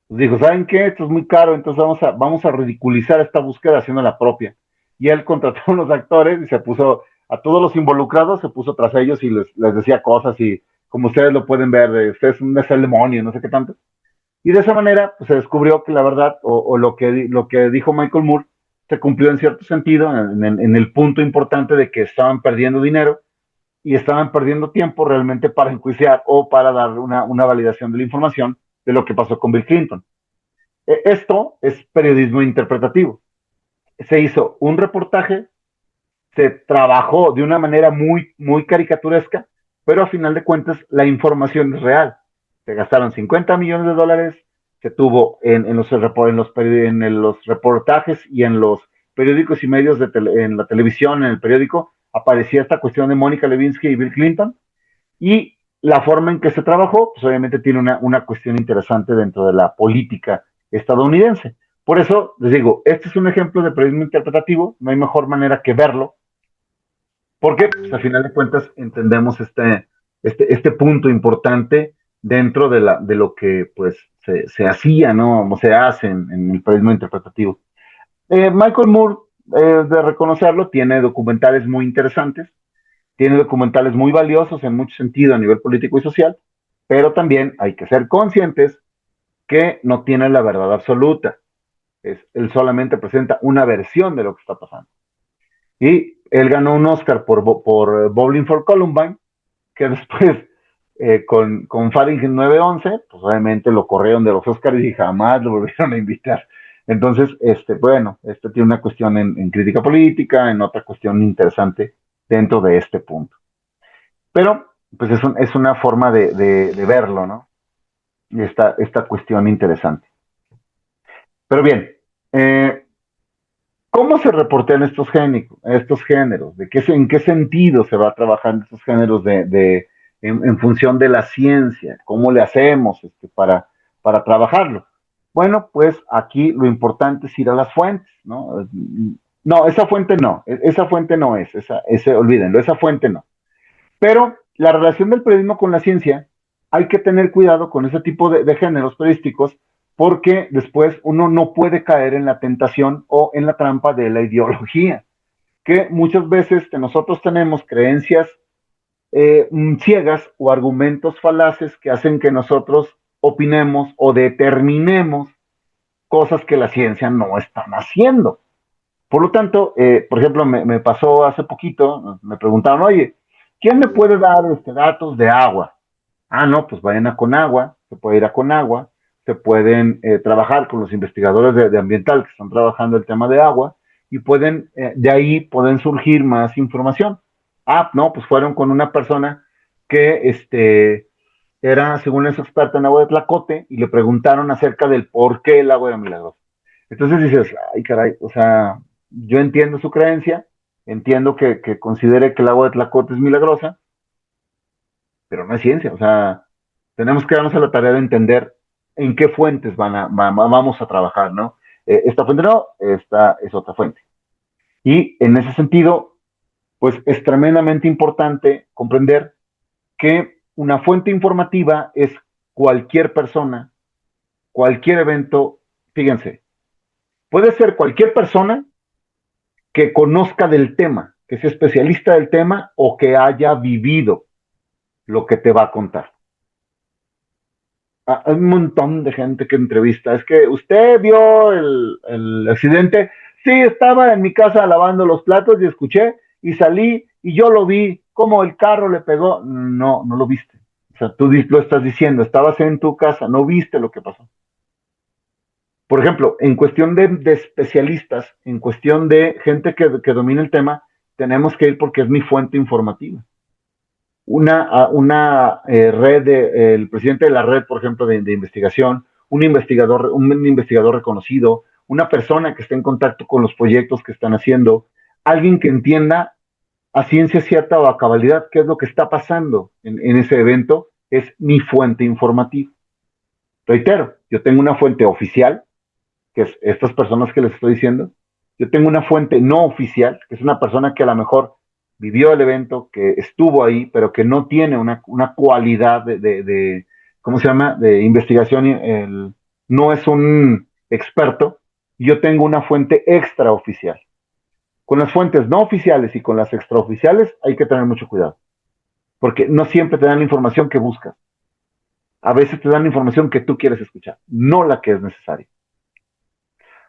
[SPEAKER 1] dijo, ¿saben qué? Esto es muy caro, entonces vamos a ridiculizar esta búsqueda haciendo la propia. Y él contrató a unos actores y se puso, a todos los involucrados, se puso tras ellos y les decía cosas y como ustedes lo pueden ver, es un demonio, no sé qué tanto. Y de esa manera pues, se descubrió que la verdad, o lo que dijo Michael Moore, se cumplió en cierto sentido, en el punto importante de que estaban perdiendo dinero y estaban perdiendo tiempo realmente para enjuiciar o para dar una validación de la información de lo que pasó con Bill Clinton. Esto es periodismo interpretativo. Se hizo un reportaje, se trabajó de una manera muy, muy caricaturesca, pero a final de cuentas la información es real. Se gastaron $50 millones, se tuvo en los reportajes y en los periódicos y medios en la televisión, en el periódico, aparecía esta cuestión de Mónica Lewinsky y Bill Clinton, y la forma en que se trabajó, pues obviamente tiene una cuestión interesante dentro de la política estadounidense. Por eso les digo, este es un ejemplo de periodismo interpretativo, no hay mejor manera que verlo, porque pues, al final de cuentas entendemos este punto importante dentro de lo que pues se hacía, ¿no? O se hace en el periodismo interpretativo. Michael Moore, de reconocerlo, tiene documentales muy interesantes, tiene documentales muy valiosos en mucho sentido a nivel político y social, pero también hay que ser conscientes que no tiene la verdad absoluta. Él solamente presenta una versión de lo que está pasando. Y él ganó un Oscar por Bowling for Columbine, que después con Fahrenheit 9/11, pues obviamente lo corrieron de los Oscars y jamás lo volvieron a invitar. Entonces, bueno, tiene una cuestión en crítica política, en otra cuestión interesante dentro de este punto. Pero, pues es una forma de verlo, ¿no? Y esta cuestión interesante. Pero bien, ¿cómo se reportean estos géneros? ¿En qué sentido se va trabajando estos géneros en función de la ciencia? ¿Cómo le hacemos para trabajarlo? Bueno, pues aquí lo importante es ir a las fuentes, ¿no? No, esa fuente no es, olvídenlo, esa fuente no. Pero la relación del periodismo con la ciencia, hay que tener cuidado con ese tipo de géneros periodísticos, porque después uno no puede caer en la tentación o en la trampa de la ideología, que muchas veces nosotros tenemos creencias ciegas o argumentos falaces que hacen que nosotros opinemos o determinemos cosas que la ciencia no están haciendo. Por lo tanto, por ejemplo, me pasó hace poquito, me preguntaron, oye, ¿quién me puede dar datos de agua? Ah, no, pues vayan a Conagua, se puede ir a Conagua, se pueden trabajar con los investigadores de ambiental que están trabajando el tema de agua y de ahí pueden surgir más información. Ah, no, pues fueron con una persona que era, según es experta en agua de Tlacote, y le preguntaron acerca del por qué el agua era milagrosa. Entonces dices, ay caray, o sea, yo entiendo su creencia, entiendo que considere que el agua de Tlacote es milagrosa, pero no es ciencia, o sea, tenemos que darnos a la tarea de entender en qué fuentes vamos a trabajar, ¿no? Esta fuente no, esta es otra fuente. Y en ese sentido, pues es tremendamente importante comprender que una fuente informativa es cualquier persona, cualquier evento, fíjense, puede ser cualquier persona que conozca del tema, que sea especialista del tema o que haya vivido lo que te va a contar. Hay un montón de gente que entrevista. Es que usted vio el accidente. Sí, estaba en mi casa lavando los platos y escuché y salí y yo lo vi, como el carro le pegó. No, no lo viste. O sea, tú lo estás diciendo, estabas en tu casa, no viste lo que pasó. Por ejemplo, en cuestión de especialistas, en cuestión de gente que domina el tema, tenemos que ir porque es mi fuente informativa. Una red, el presidente de la red, por ejemplo, de investigación, un investigador reconocido, una persona que esté en contacto con los proyectos que están haciendo, alguien que entienda a ciencia cierta o a cabalidad qué es lo que está pasando en ese evento, es mi fuente informativa. Reitero, yo tengo una fuente oficial, que es estas personas que les estoy diciendo. Yo tengo una fuente no oficial, que es una persona que a lo mejor vivió el evento, que estuvo ahí, pero que no tiene una cualidad de, ¿cómo se llama?, de investigación, no es un experto. Yo tengo una fuente extraoficial. Con las fuentes no oficiales y con las extraoficiales hay que tener mucho cuidado, porque no siempre te dan la información que buscas. A veces te dan la información que tú quieres escuchar, no la que es necesaria.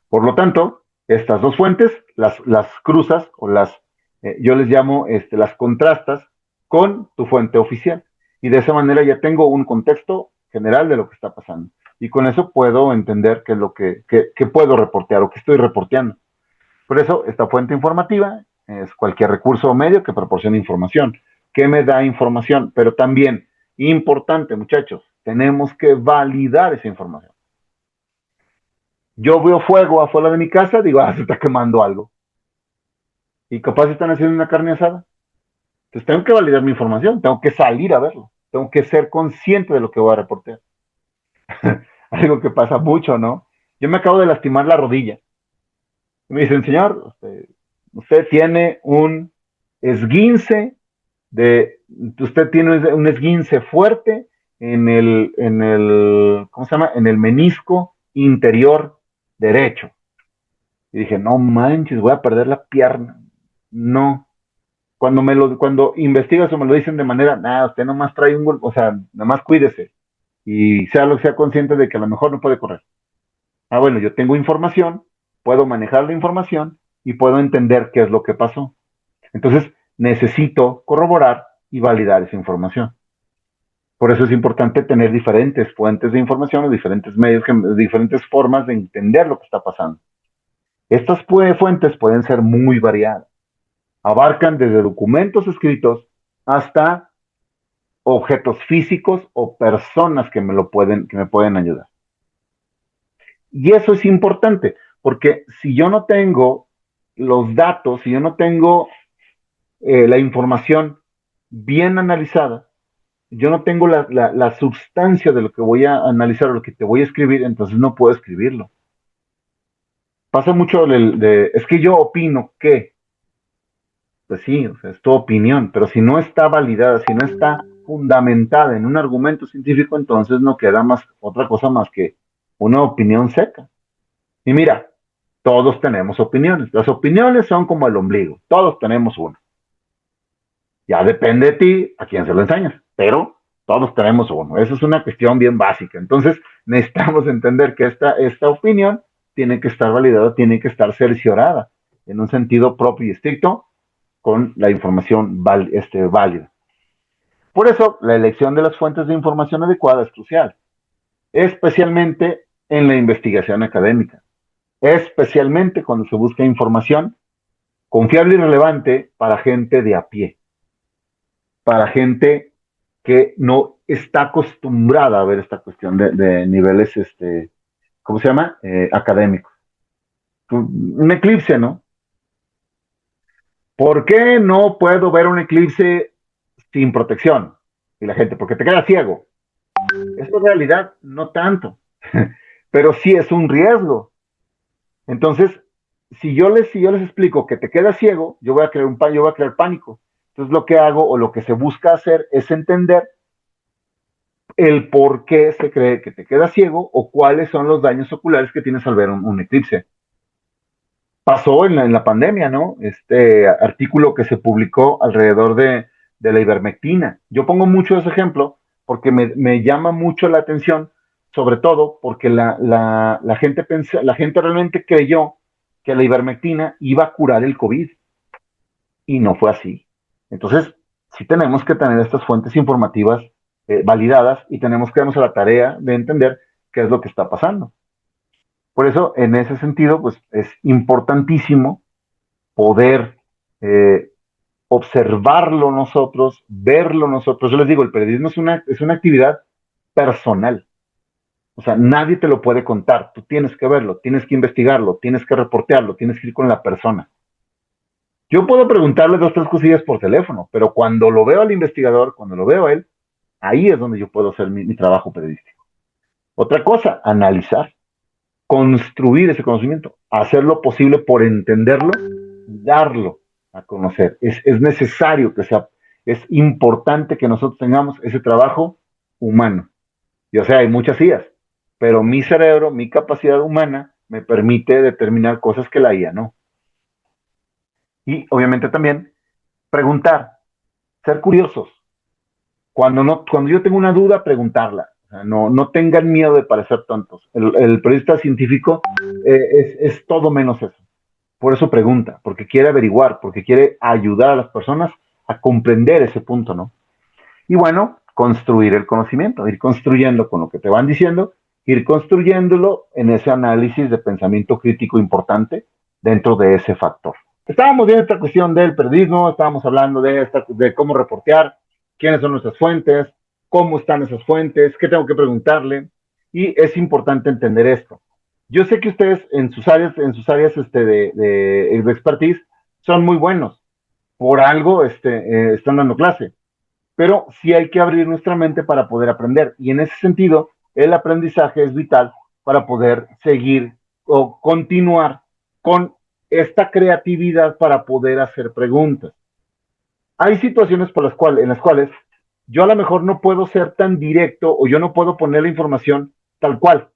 [SPEAKER 1] Por lo tanto, estas dos fuentes las cruzas o yo les llamo las contrastas con tu fuente oficial. Y de esa manera ya tengo un contexto general de lo que está pasando. Y con eso puedo entender qué es lo que puedo reportear o que estoy reporteando. Por eso, esta fuente informativa es cualquier recurso o medio que proporcione información. ¿Qué me da información? Pero también, importante, muchachos, tenemos que validar esa información. Yo veo fuego afuera de mi casa, digo, se está quemando algo. Y capaz están haciendo una carne asada. Entonces tengo que validar mi información, tengo que salir a verlo, tengo que ser consciente de lo que voy a reportear. Algo que pasa mucho, ¿no? Yo me acabo de lastimar la rodilla. Y me dicen, señor, usted tiene un esguince usted tiene un esguince fuerte ¿cómo se llama? En el menisco interior derecho. Y dije, no manches, voy a perder la pierna. No. Cuando investigas o me lo dicen de manera, nada, usted nomás trae un golpe, o sea, nomás cuídese. Y sea consciente de que a lo mejor no puede correr. Ah, bueno, yo tengo información, puedo manejar la información y puedo entender qué es lo que pasó. Entonces, necesito corroborar y validar esa información. Por eso es importante tener diferentes fuentes de información o diferentes medios, diferentes formas de entender lo que está pasando. Estas fuentes pueden ser muy variadas. Abarcan desde documentos escritos hasta objetos físicos o personas que me pueden ayudar. Y eso es importante, porque si yo no tengo los datos, si yo no tengo la información bien analizada, yo no tengo la sustancia de lo que voy a analizar o lo que te voy a escribir, entonces no puedo escribirlo. Pasa mucho es que yo opino que, pues sí, o sea, es tu opinión, pero si no está validada, si no está fundamentada en un argumento científico, entonces no queda otra cosa más que una opinión seca. Y mira, todos tenemos opiniones. Las opiniones son como el ombligo, todos tenemos una. Ya depende de ti a quién se lo enseñas, pero todos tenemos uno. Eso es una cuestión bien básica. Entonces, necesitamos entender que esta opinión tiene que estar validada, tiene que estar cerciorada en un sentido propio y estricto con la información válida. Por eso, la elección de las fuentes de información adecuada es crucial, especialmente en la investigación académica, especialmente cuando se busca información confiable y relevante para gente de a pie, para gente que no está acostumbrada a ver esta cuestión de niveles, ¿cómo se llama? Académicos. Un eclipse, ¿no? ¿Por qué no puedo ver un eclipse sin protección? Y la gente, porque te quedas ciego. Esto en realidad no tanto, pero sí es un riesgo. Entonces, si yo les explico que te quedas ciego, yo voy a crear pánico. Entonces lo que hago o lo que se busca hacer es entender el por qué se cree que te quedas ciego o cuáles son los daños oculares que tienes al ver un eclipse. Pasó en la pandemia, ¿no? Este artículo que se publicó alrededor de la ivermectina. Yo pongo mucho ese ejemplo porque me llama mucho la atención, sobre todo porque la gente la gente realmente creyó que la ivermectina iba a curar el COVID y no fue así. Entonces, sí tenemos que tener estas fuentes informativas validadas y tenemos que darnos a la tarea de entender qué es lo que está pasando. Por eso, en ese sentido, pues es importantísimo poder eh, observarlo nosotros, verlo nosotros. Yo les digo, el periodismo es una actividad personal. O sea, nadie te lo puede contar. Tú tienes que verlo, tienes que investigarlo, tienes que reportearlo, tienes que ir con la persona. Yo puedo preguntarle dos, tres cosillas por teléfono, pero cuando lo veo al investigador, cuando lo veo a él, ahí es donde yo puedo hacer mi trabajo periodístico. Otra cosa, analizar, construir ese conocimiento, hacer lo posible por entenderlo, darlo a conocer. Es necesario que sea, es importante que nosotros tengamos ese trabajo humano. Y o sea, hay muchas IAs, pero mi cerebro, mi capacidad humana, me permite determinar cosas que la IA no. Y obviamente también preguntar, ser curiosos. Cuando yo tengo una duda, preguntarla. O sea, no tengan miedo de parecer tontos. El periodista científico es todo menos eso. Por eso pregunta, porque quiere averiguar, porque quiere ayudar a las personas a comprender ese punto, ¿no? Y bueno, construir el conocimiento, ir construyendo con lo que te van diciendo, ir construyéndolo en ese análisis de pensamiento crítico importante dentro de ese factor. Estábamos viendo esta cuestión del periodismo, estábamos hablando de cómo reportear, quiénes son nuestras fuentes, cómo están esas fuentes, qué tengo que preguntarle, y es importante entender esto. Yo sé que ustedes en sus áreas de expertise son muy buenos, por algo están dando clase, pero sí hay que abrir nuestra mente para poder aprender. Y en ese sentido, el aprendizaje es vital para poder seguir o continuar con esta creatividad para poder hacer preguntas. Hay situaciones en las cuales yo a lo mejor no puedo ser tan directo o yo no puedo poner la información tal cual.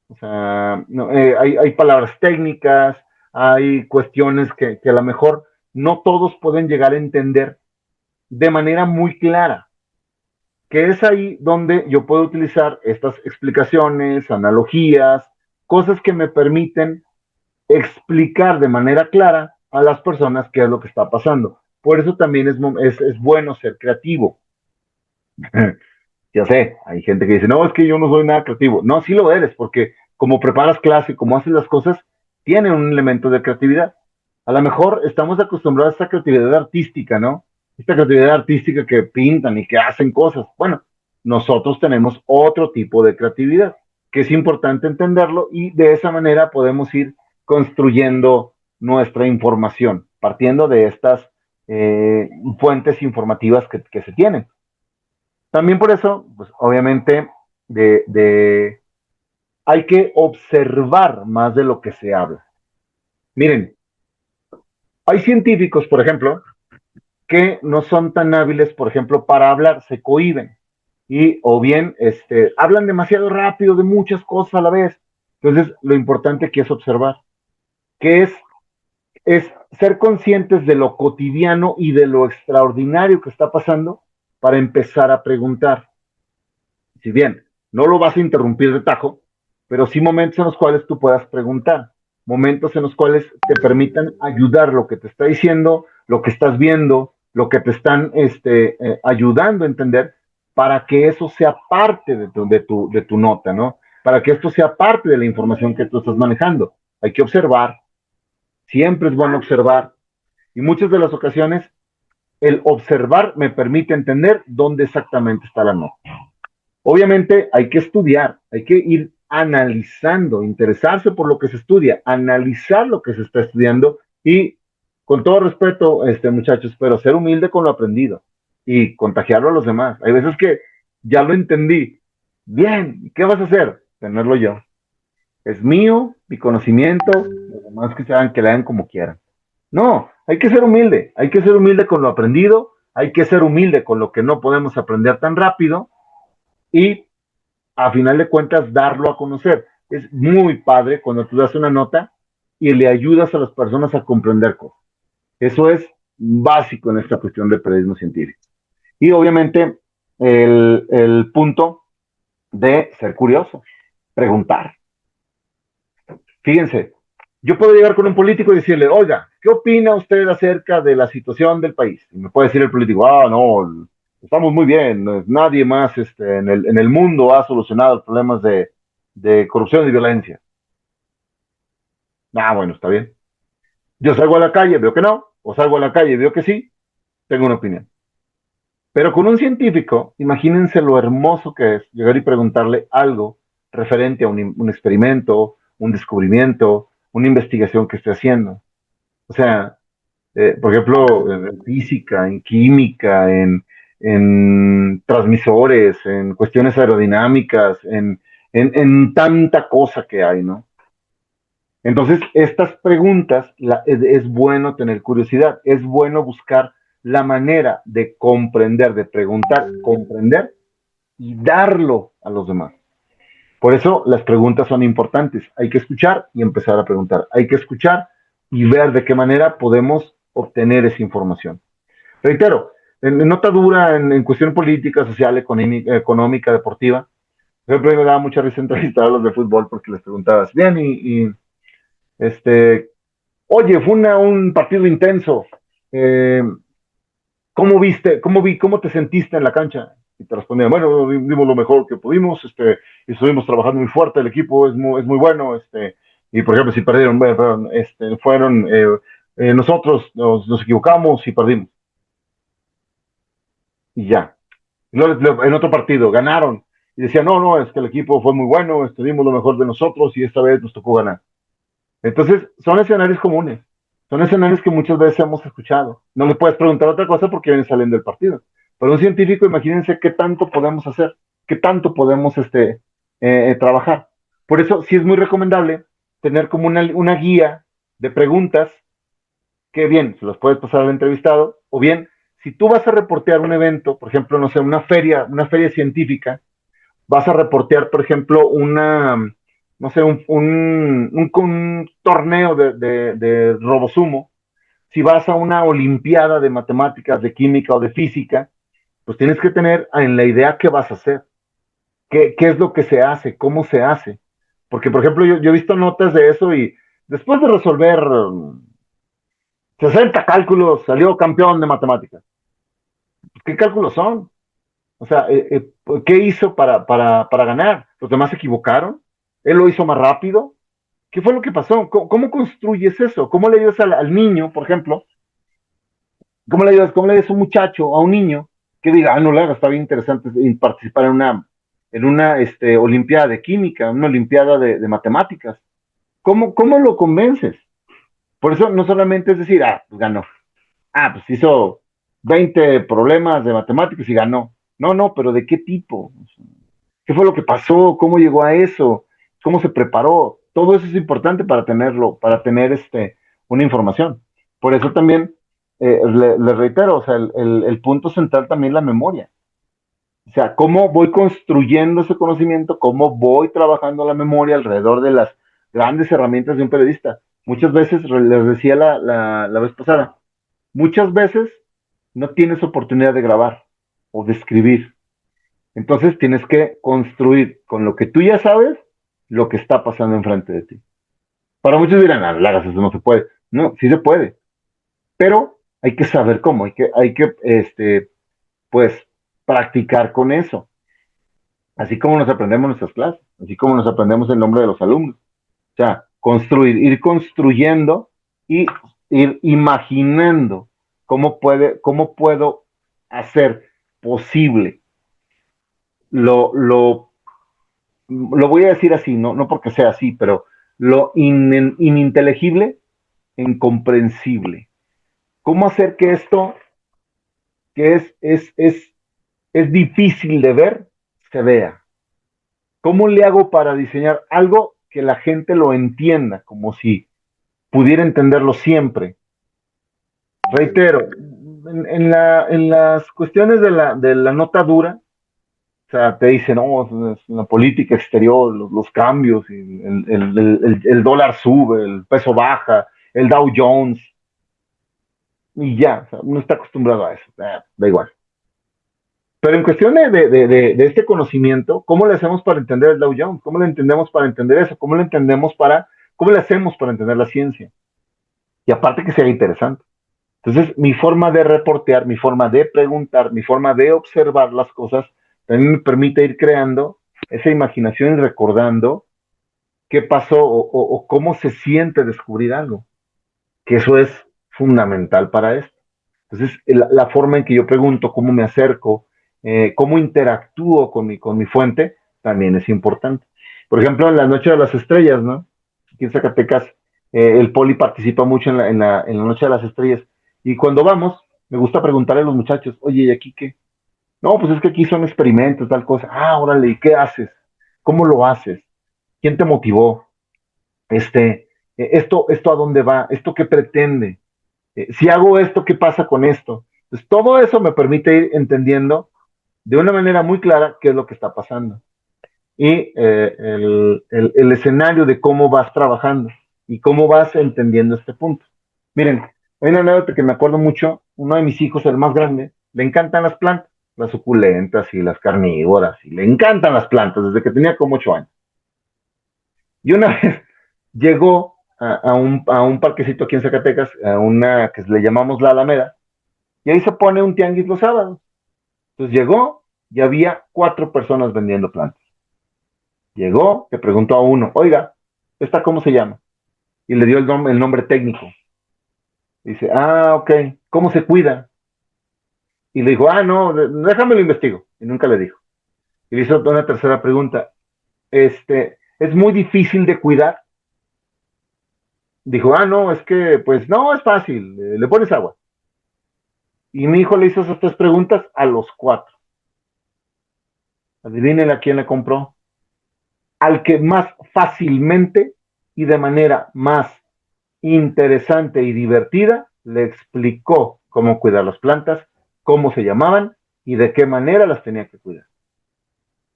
[SPEAKER 1] O sea, no, hay palabras técnicas, hay cuestiones que a lo mejor no todos pueden llegar a entender de manera muy clara, que es ahí donde yo puedo utilizar estas explicaciones, analogías, cosas que me permiten explicar de manera clara a las personas qué es lo que está pasando. Por eso también es bueno ser creativo. Ya sé, hay gente que dice, no, es que yo no soy nada creativo. No, sí lo eres, porque como preparas clase, como haces las cosas, tiene un elemento de creatividad. A lo mejor estamos acostumbrados a esta creatividad artística, ¿no? Esta creatividad artística que pintan y que hacen cosas. Bueno, nosotros tenemos otro tipo de creatividad, que es importante entenderlo y de esa manera podemos ir construyendo nuestra información, partiendo de estas fuentes informativas que se tienen. También por eso, pues obviamente, hay que observar más de lo que se habla. Miren, hay científicos, por ejemplo, que no son tan hábiles, por ejemplo, para hablar, se cohíben. Y, o bien, hablan demasiado rápido de muchas cosas a la vez. Entonces, lo importante aquí es observar, que es ser conscientes de lo cotidiano y de lo extraordinario que está pasando para empezar a preguntar. Si bien no lo vas a interrumpir de tajo, pero sí momentos en los cuales tú puedas preguntar, momentos en los cuales te permitan ayudar lo que te está diciendo, lo que estás viendo, lo que te están ayudando a entender, para que eso sea parte de tu nota, ¿no? Para que esto sea parte de la información que tú estás manejando. Hay que observar, siempre es bueno observar, y muchas de las ocasiones el observar me permite entender dónde exactamente está la nota. Obviamente hay que estudiar, hay que ir analizando, interesarse por lo que se estudia, analizar lo que se está estudiando y con todo respeto, muchachos, pero ser humilde con lo aprendido y contagiarlo a los demás. Hay veces que ya lo entendí. Bien, ¿qué vas a hacer? Tenerlo yo. Es mío, mi conocimiento, los demás que le hagan como quieran. No, hay que ser humilde con lo aprendido, hay que ser humilde con lo que no podemos aprender tan rápido y a final de cuentas darlo a conocer. Es muy padre cuando tú das una nota y le ayudas a las personas a comprender cosas. Eso es básico en esta cuestión del periodismo científico. Y obviamente el punto de ser curioso. preguntar. Fíjense, yo puedo llegar con un político y decirle, oiga, ¿qué opina usted acerca de la situación del país? Y me puede decir el político, no, estamos muy bien, nadie más en el mundo ha solucionado los problemas de corrupción y violencia. Bueno, está bien. Yo salgo a la calle, veo que no, o salgo a la calle, veo que sí, tengo una opinión. Pero con un científico, imagínense lo hermoso que es llegar y preguntarle algo referente a un experimento, un descubrimiento, una investigación que esté haciendo. O sea, por ejemplo, en física, en química, en transmisores, en cuestiones aerodinámicas, en tanta cosa que hay, ¿no? Entonces, estas preguntas es bueno tener curiosidad, es bueno buscar la manera de comprender, de preguntar, comprender y darlo a los demás. Por eso las preguntas son importantes. Hay que escuchar y empezar a preguntar. Hay que escuchar y ver de qué manera podemos obtener esa información. Reitero, en nota dura, en cuestión política, social, económica, deportiva, por ejemplo, me daba mucha risa entrevistar a los de fútbol porque les preguntabas, bien, este, oye, fue un partido intenso. Eh, ¿Cómo te sentiste en la cancha? Y te respondían, bueno, dimos lo mejor que pudimos, y estuvimos trabajando muy fuerte, el equipo es muy bueno, y por ejemplo, si perdieron, bueno, nosotros nos equivocamos y perdimos. Y ya. Y luego, en otro partido, ganaron. Y decían, no, es que el equipo fue muy bueno, dimos lo mejor de nosotros y esta vez nos tocó ganar. Entonces, son escenarios comunes, son escenarios que muchas veces hemos escuchado. No le puedes preguntar otra cosa porque vienen saliendo del partido. Pero un científico, imagínense qué tanto podemos hacer, qué tanto podemos trabajar. Por eso, sí es muy recomendable tener como una guía de preguntas que bien, se los puedes pasar al entrevistado, o bien, si tú vas a reportear un evento, por ejemplo, no sé, una feria científica, vas a reportear, por ejemplo, no sé, un torneo de robosumo, si vas a una olimpiada de matemáticas, de química o de física, pues tienes que tener en la idea qué vas a hacer, qué es lo que se hace, cómo se hace. Porque, por ejemplo, yo he visto notas de eso y después de resolver 60 cálculos, salió campeón de matemáticas. ¿Qué cálculos son? O sea, ¿qué hizo para ganar? ¿Los demás se equivocaron? ¿Él lo hizo más rápido? ¿Qué fue lo que pasó? ¿Cómo construyes eso? ¿Cómo le ayudas al niño, por ejemplo? ¿Cómo le ayudas a un muchacho, a un niño, que diga, no le hagas, está bien interesante participar en una olimpiada de química, una olimpiada de matemáticas? ¿Cómo lo convences? Por eso no solamente es decir, pues ganó. Pues hizo 20 problemas de matemáticas y ganó. No, pero ¿de qué tipo? ¿Qué fue lo que pasó? ¿Cómo llegó a eso? ¿Cómo se preparó? Todo eso es importante para tenerlo, para tener una información. Por eso también, le reitero, o sea, el punto central también es la memoria. O sea, cómo voy construyendo ese conocimiento, cómo voy trabajando la memoria alrededor de las grandes herramientas de un periodista. Muchas veces, les decía la vez pasada, muchas veces no tienes oportunidad de grabar o de escribir. Entonces tienes que construir con lo que tú ya sabes lo que está pasando enfrente de ti. Para muchos dirán, Lagas, eso no se puede. No, sí se puede, pero hay que saber cómo, pues, practicar con eso. Así como nos aprendemos nuestras clases, así como nos aprendemos el nombre de los alumnos. O sea, ir construyendo y ir imaginando cómo puedo hacer posible lo voy a decir así, no porque sea así, pero lo ininteligible, incomprensible. ¿Cómo hacer que esto, que es difícil de ver, se vea? ¿Cómo le hago para diseñar algo que la gente lo entienda, como si pudiera entenderlo siempre? Reitero, en las cuestiones de la nota dura, o sea, te dicen, no, es la política exterior, los cambios, y el dólar sube, el peso baja, el Dow Jones, y ya, o sea, uno está acostumbrado a eso, da igual. Pero en cuestión de este conocimiento, ¿cómo le hacemos para entender el Dow Jones? ¿Cómo le entendemos para entender eso? ¿Cómo le hacemos para entender la ciencia? Y aparte que sea interesante. Entonces, mi forma de reportear, mi forma de preguntar, mi forma de observar las cosas, también me permite ir creando esa imaginación y recordando qué pasó o cómo se siente descubrir algo, que eso es fundamental para esto. Entonces, la forma en que yo pregunto, cómo me acerco, cómo interactúo con mi fuente, también es importante. Por ejemplo, en la Noche de las Estrellas, ¿no? Aquí en Zacatecas, el Poli participa mucho en la Noche de las Estrellas. Y cuando vamos, me gusta preguntarle a los muchachos, oye, ¿y aquí qué? No, pues es que aquí son experimentos, tal cosa. Ah, órale, ¿y qué haces? ¿Cómo lo haces? ¿Quién te motivó? Esto a dónde va, esto qué pretende, si hago esto, ¿qué pasa con esto? Entonces, todo eso me permite ir entendiendo de una manera muy clara qué es lo que está pasando y el escenario de cómo vas trabajando y cómo vas entendiendo este punto. Miren, hay una anécdota que me acuerdo mucho, uno de mis hijos, el más grande, le encantan las plantas, las suculentas y las carnívoras, y le encantan las plantas desde que tenía como 8 años. Y una vez llegó a un parquecito aquí en Zacatecas, a una que le llamamos La Alameda, y ahí se pone un tianguis los sábados. Entonces llegó y había 4 personas vendiendo plantas. Llegó, le preguntó a uno, oiga, ¿esta cómo se llama? Y le dio el nombre técnico. Dice, ah, ok, ¿cómo se cuida? Y le dijo, ah, no, déjame lo investigo. Y nunca le dijo. Y le hizo una tercera pregunta. ¿Es muy difícil de cuidar? Dijo, ah, no, es que, pues no, es fácil, le pones agua. Y mi hijo le hizo esas 3 preguntas a los 4. Adivinen a quién le compró. Al que más fácilmente y de manera más interesante y divertida le explicó cómo cuidar las plantas, cómo se llamaban y de qué manera las tenía que cuidar.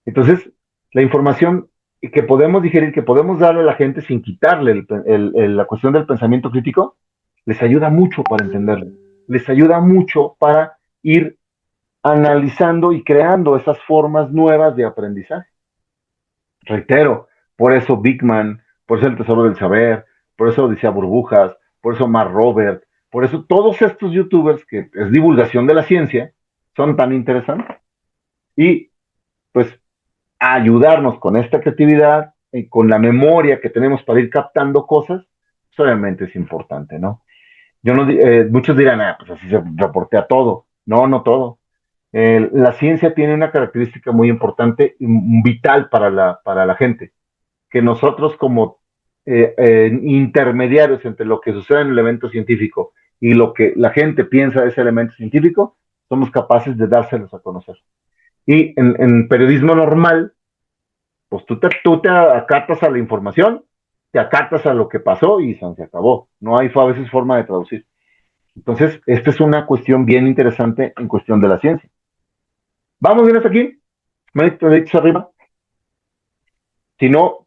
[SPEAKER 1] Entonces, la información que podemos digerir, que podemos darle a la gente sin quitarle la cuestión del pensamiento crítico, les ayuda mucho para entenderlo. Les ayuda mucho para ir analizando y creando esas formas nuevas de aprendizaje. Reitero, por eso Big Man, por eso El Tesoro del Saber, por eso Odisea Burbujas, por eso Mark Robert, por eso todos estos youtubers que es divulgación de la ciencia son tan interesantes. Y pues ayudarnos con esta creatividad y con la memoria que tenemos para ir captando cosas, pues obviamente es importante, ¿no? Yo no, muchos dirán, ah, pues así se reportea todo. No, no todo. La ciencia tiene una característica muy importante y vital para la gente, que nosotros como intermediarios entre lo que sucede en el evento científico y lo que la gente piensa de ese elemento científico, somos capaces de dárselos a conocer. Y en periodismo normal, pues tú te acatas a la información, te acatas a lo que pasó y se acabó. No hay a veces forma de traducir. Entonces, esta es una cuestión bien interesante en cuestión de la ciencia. ¿Vamos bien hasta aquí? ¿Meditos arriba? Si no,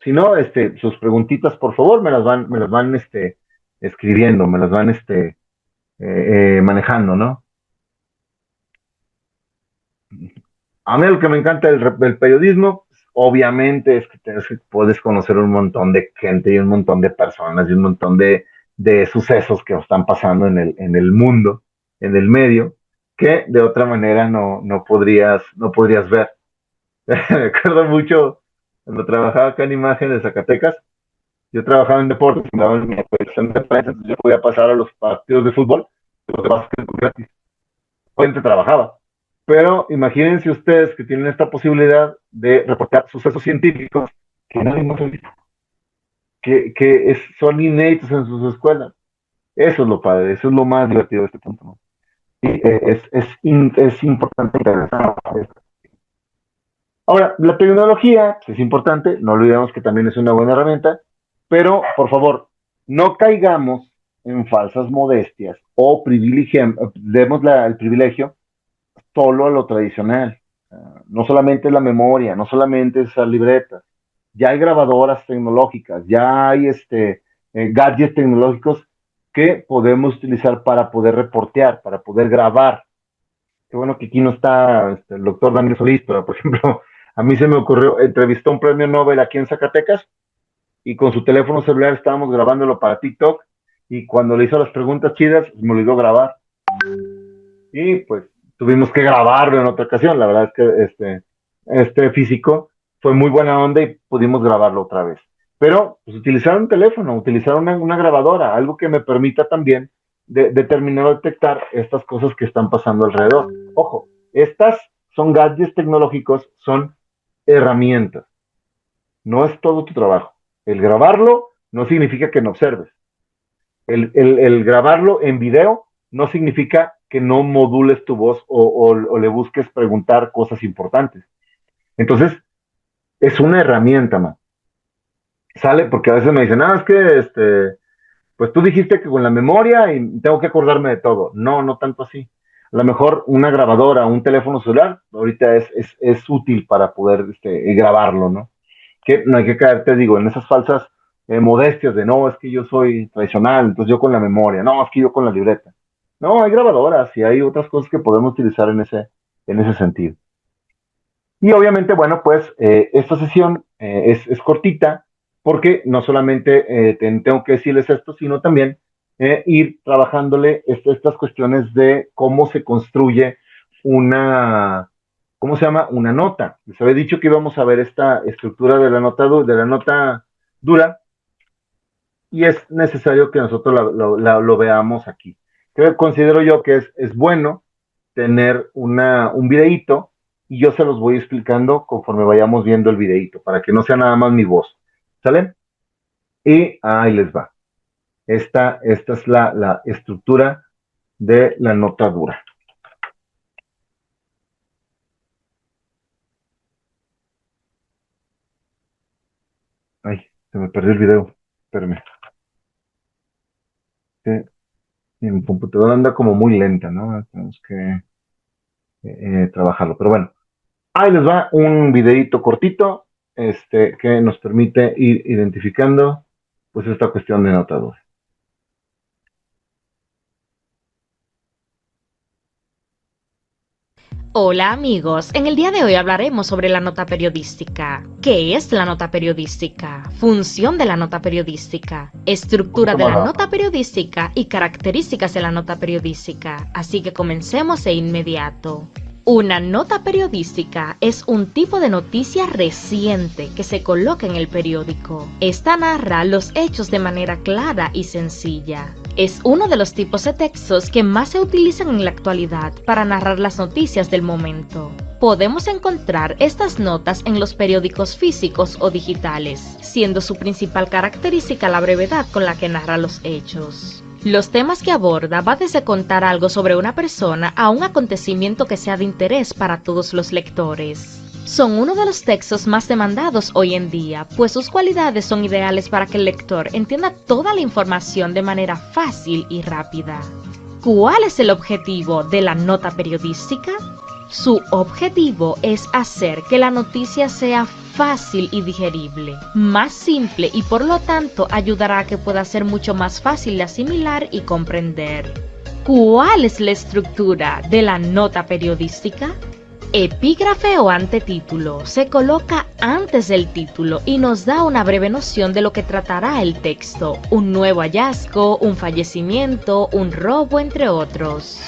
[SPEAKER 1] sus preguntitas, por favor, me las van escribiendo, me las van manejando, ¿no? A mí lo que me encanta del periodismo, pues, obviamente, es que puedes conocer un montón de gente y un montón de personas y un montón de sucesos que están pasando en el mundo, en el medio, que de otra manera no podrías ver. Me acuerdo mucho cuando trabajaba acá en Imagen de Zacatecas. Yo trabajaba en deportes, me daban mi actualización de prensa, entonces yo podía pasar a los partidos de fútbol, los demás gratis. Obviamente trabajaba. Pero imagínense ustedes que tienen esta posibilidad de reportar sucesos científicos que nadie más ha visto, que son inéditos en sus escuelas. Eso es lo padre, eso es lo más divertido de este punto, ¿no? Y es importante interesar. Ahora, la tecnología pues, es importante, no olvidemos que también es una buena herramienta, pero por favor, no caigamos en falsas modestias o demos el privilegio solo a lo tradicional. No solamente la memoria, no solamente esas libretas, ya hay grabadoras tecnológicas, ya hay gadgets tecnológicos que podemos utilizar para poder reportear, para poder grabar. qué bueno que aquí no está el doctor Daniel Solís, pero por ejemplo, a mí se me ocurrió, entrevistó a un premio Nobel aquí en Zacatecas y con su teléfono celular estábamos grabándolo para TikTok y cuando le hizo las preguntas chidas, me olvidó grabar. Y pues tuvimos que grabarlo en otra ocasión. La verdad es que este físico fue muy buena onda y pudimos grabarlo otra vez. Pero pues, utilizar un teléfono, utilizar una grabadora, algo que me permita también determinar o detectar estas cosas que están pasando alrededor. Ojo, estas son gadgets tecnológicos, son herramientas. No es todo tu trabajo. El grabarlo no significa que no observes. El grabarlo en video no significa que no modules tu voz o le busques preguntar cosas importantes. Entonces, es una herramienta, man. Sale porque a veces me dicen, es que pues tú dijiste que con la memoria y tengo que acordarme de todo. No, no tanto así. A lo mejor una grabadora, un teléfono celular, ahorita es útil para poder grabarlo, ¿no? Que no hay que caer, te digo, en esas falsas modestias de no, es que yo soy tradicional, entonces yo con la memoria, no, es que yo con la libreta. No, hay grabadoras y hay otras cosas que podemos utilizar en ese sentido. Y obviamente, bueno, pues esta sesión es cortita porque no solamente tengo que decirles esto, sino también ir trabajándole estas cuestiones de cómo se construye una, ¿cómo se llama? Una nota. Les había dicho que íbamos a ver esta estructura de la nota dura y es necesario que nosotros lo veamos aquí. Considero yo que es bueno tener un videíto y yo se los voy explicando conforme vayamos viendo el videíto, para que no sea nada más mi voz. ¿Sale? Y ahí les va. Esta es la estructura de la nota dura. Ay, se me perdió el video. Espérame. Mi computadora anda como muy lenta, ¿no? Tenemos que trabajarlo. Pero bueno, ahí les va un videíto cortito que nos permite ir identificando pues esta cuestión de nota dura.
[SPEAKER 5] Hola amigos, en el día de hoy hablaremos sobre la nota periodística. ¿Qué es la nota periodística? Función de la nota periodística, estructura de la nota periodística y características de la nota periodística. Así que comencemos de inmediato. Una nota periodística es un tipo de noticia reciente que se coloca en el periódico. Esta narra los hechos de manera clara y sencilla. Es uno de los tipos de textos que más se utilizan en la actualidad para narrar las noticias del momento. Podemos encontrar estas notas en los periódicos físicos o digitales, siendo su principal característica la brevedad con la que narra los hechos. Los temas que aborda va desde contar algo sobre una persona a un acontecimiento que sea de interés para todos los lectores. Son uno de los textos más demandados hoy en día, pues sus cualidades son ideales para que el lector entienda toda la información de manera fácil y rápida. ¿Cuál es el objetivo de la nota periodística? Su objetivo es hacer que la noticia sea fácil y digerible, más simple y por lo tanto ayudará a que pueda ser mucho más fácil de asimilar y comprender. ¿Cuál es la estructura de la nota periodística? Epígrafe o antetítulo se coloca antes del título y nos da una breve noción de lo que tratará el texto, un nuevo hallazgo, un fallecimiento, un robo, entre otros.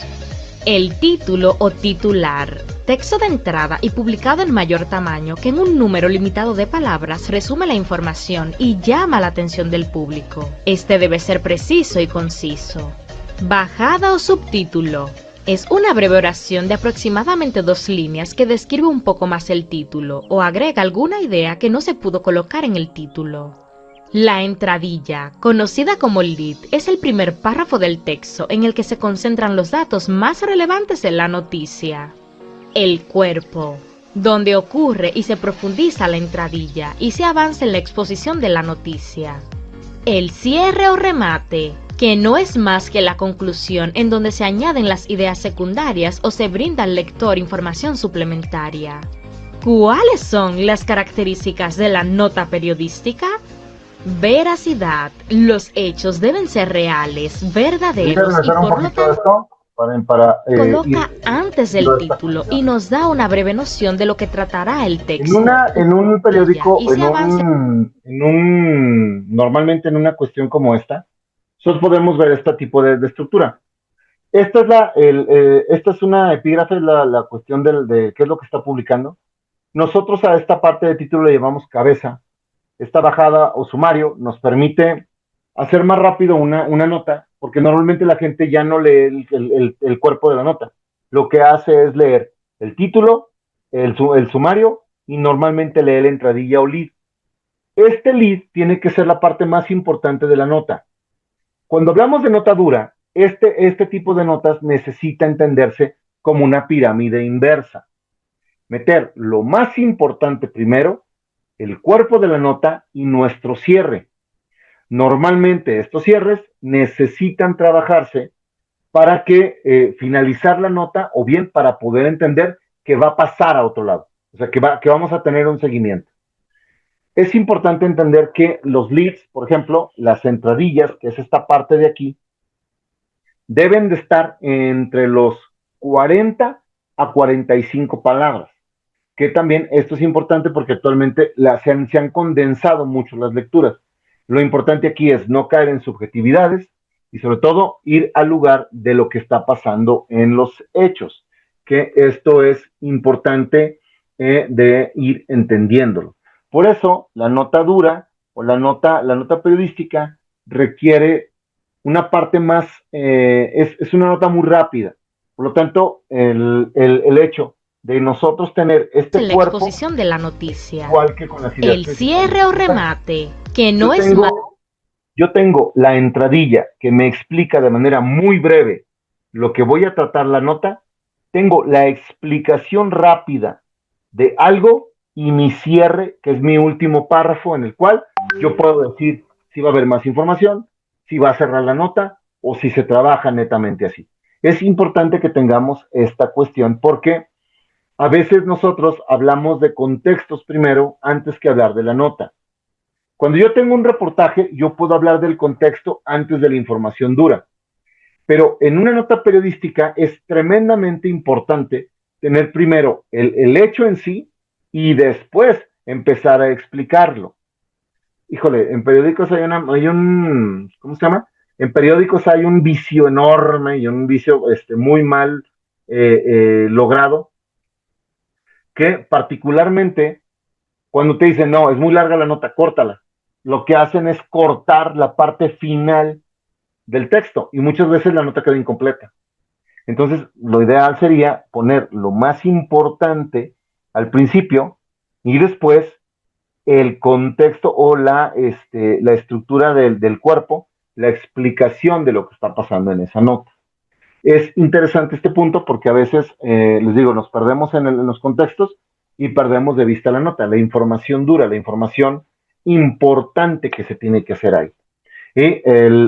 [SPEAKER 5] El título o titular, texto de entrada y publicado en mayor tamaño que en un número limitado de palabras resume la información y llama la atención del público. Este debe ser preciso y conciso. Bajada o subtítulo. Es una breve oración de aproximadamente 2 líneas que describe un poco más el título o agrega alguna idea que no se pudo colocar en el título. La entradilla, conocida como lead, es el primer párrafo del texto en el que se concentran los datos más relevantes de la noticia. El cuerpo, donde ocurre y se profundiza la entradilla y se avanza en la exposición de la noticia. El cierre o remate, que no es más que la conclusión en donde se añaden las ideas secundarias o se brinda al lector información suplementaria. ¿Cuáles son las características de la nota periodística? Veracidad. Los hechos deben ser reales, verdaderos y por lo tanto... Coloca antes el título y nos da una breve noción de lo que tratará el texto.
[SPEAKER 1] En un periódico, normalmente en una cuestión como esta, nosotros podemos ver este tipo de estructura. Esta es una epígrafe, la cuestión de qué es lo que está publicando. Nosotros a esta parte de título le llamamos cabeza. Esta bajada o sumario nos permite hacer más rápido una nota, porque normalmente la gente ya no lee el cuerpo de la nota. Lo que hace es leer el título, el sumario, y normalmente lee la entradilla o lead. Este lead tiene que ser la parte más importante de la nota. Cuando hablamos de nota dura, este tipo de notas necesita entenderse como una pirámide inversa. Meter lo más importante primero, el cuerpo de la nota y nuestro cierre. Normalmente estos cierres necesitan trabajarse para que finalizar la nota o bien para poder entender que va a pasar a otro lado. O sea, que vamos a tener un seguimiento. Es importante entender que los leads, por ejemplo, las entradillas, que es esta parte de aquí, deben de estar entre los 40 a 45 palabras. Que también esto es importante porque actualmente se han condensado mucho las lecturas. Lo importante aquí es no caer en subjetividades y sobre todo ir al lugar de lo que está pasando en los hechos, que esto es importante de ir entendiéndolo. Por eso la nota dura o la nota periodística requiere una parte más, es una nota muy rápida. Por lo tanto, el hecho de nosotros tener este
[SPEAKER 5] la
[SPEAKER 1] cuerpo,
[SPEAKER 5] exposición de la noticia,
[SPEAKER 1] igual que con las ideas
[SPEAKER 5] el cierre o remate, que no es más.
[SPEAKER 1] Yo tengo la entradilla que me explica de manera muy breve lo que voy a tratar la nota, tengo la explicación rápida de algo y mi cierre, que es mi último párrafo en el cual yo puedo decir si va a haber más información, si va a cerrar la nota o si se trabaja netamente así. Es importante que tengamos esta cuestión porque a veces nosotros hablamos de contextos primero antes que hablar de la nota. Cuando yo tengo un reportaje, yo puedo hablar del contexto antes de la información dura. Pero en una nota periodística es tremendamente importante tener primero el hecho en sí y después empezar a explicarlo. Híjole, en periódicos hay un, ¿cómo se llama? En periódicos hay un vicio enorme y un vicio muy mal logrado, que particularmente cuando te dicen, no, es muy larga la nota, córtala. Lo que hacen es cortar la parte final del texto y muchas veces la nota queda incompleta. Entonces, lo ideal sería poner lo más importante al principio y después el contexto o la estructura del cuerpo, la explicación de lo que está pasando en esa nota. Es interesante este punto porque a veces, les digo, nos perdemos en los contextos y perdemos de vista la nota, la información dura, la información importante que se tiene que hacer ahí. Y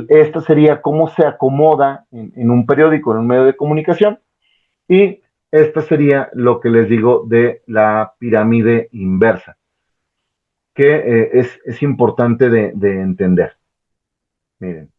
[SPEAKER 1] esto sería cómo se acomoda en un periódico, en un medio de comunicación, y esto sería lo que les digo de la pirámide inversa, que es importante de entender. Miren.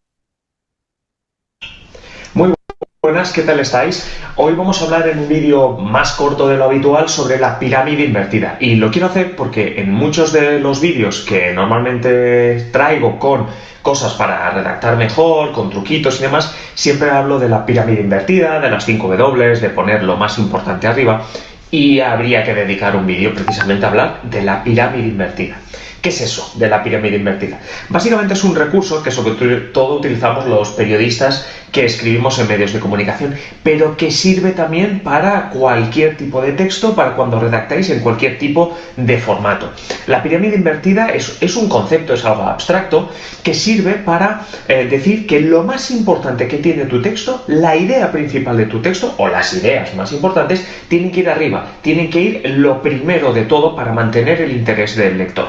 [SPEAKER 6] Muy buenas, ¿qué tal estáis? Hoy vamos a hablar en un vídeo más corto de lo habitual sobre la pirámide invertida. Y lo quiero hacer porque en muchos de los vídeos que normalmente traigo con cosas para redactar mejor, con truquitos y demás, siempre hablo de la pirámide invertida, de las 5 W, de poner lo más importante arriba. Y habría que dedicar un vídeo precisamente a hablar de la pirámide invertida. ¿Qué es eso de la pirámide invertida? Básicamente es un recurso que sobre todo utilizamos los periodistas que escribimos en medios de comunicación, pero que sirve también para cualquier tipo de texto, para cuando redactáis en cualquier tipo de formato. La pirámide invertida es un concepto, es algo abstracto, que sirve para decir que lo más importante que tiene tu texto, la idea principal de tu texto, o las ideas más importantes, tienen que ir arriba, tienen que ir lo primero de todo para mantener el interés del lector.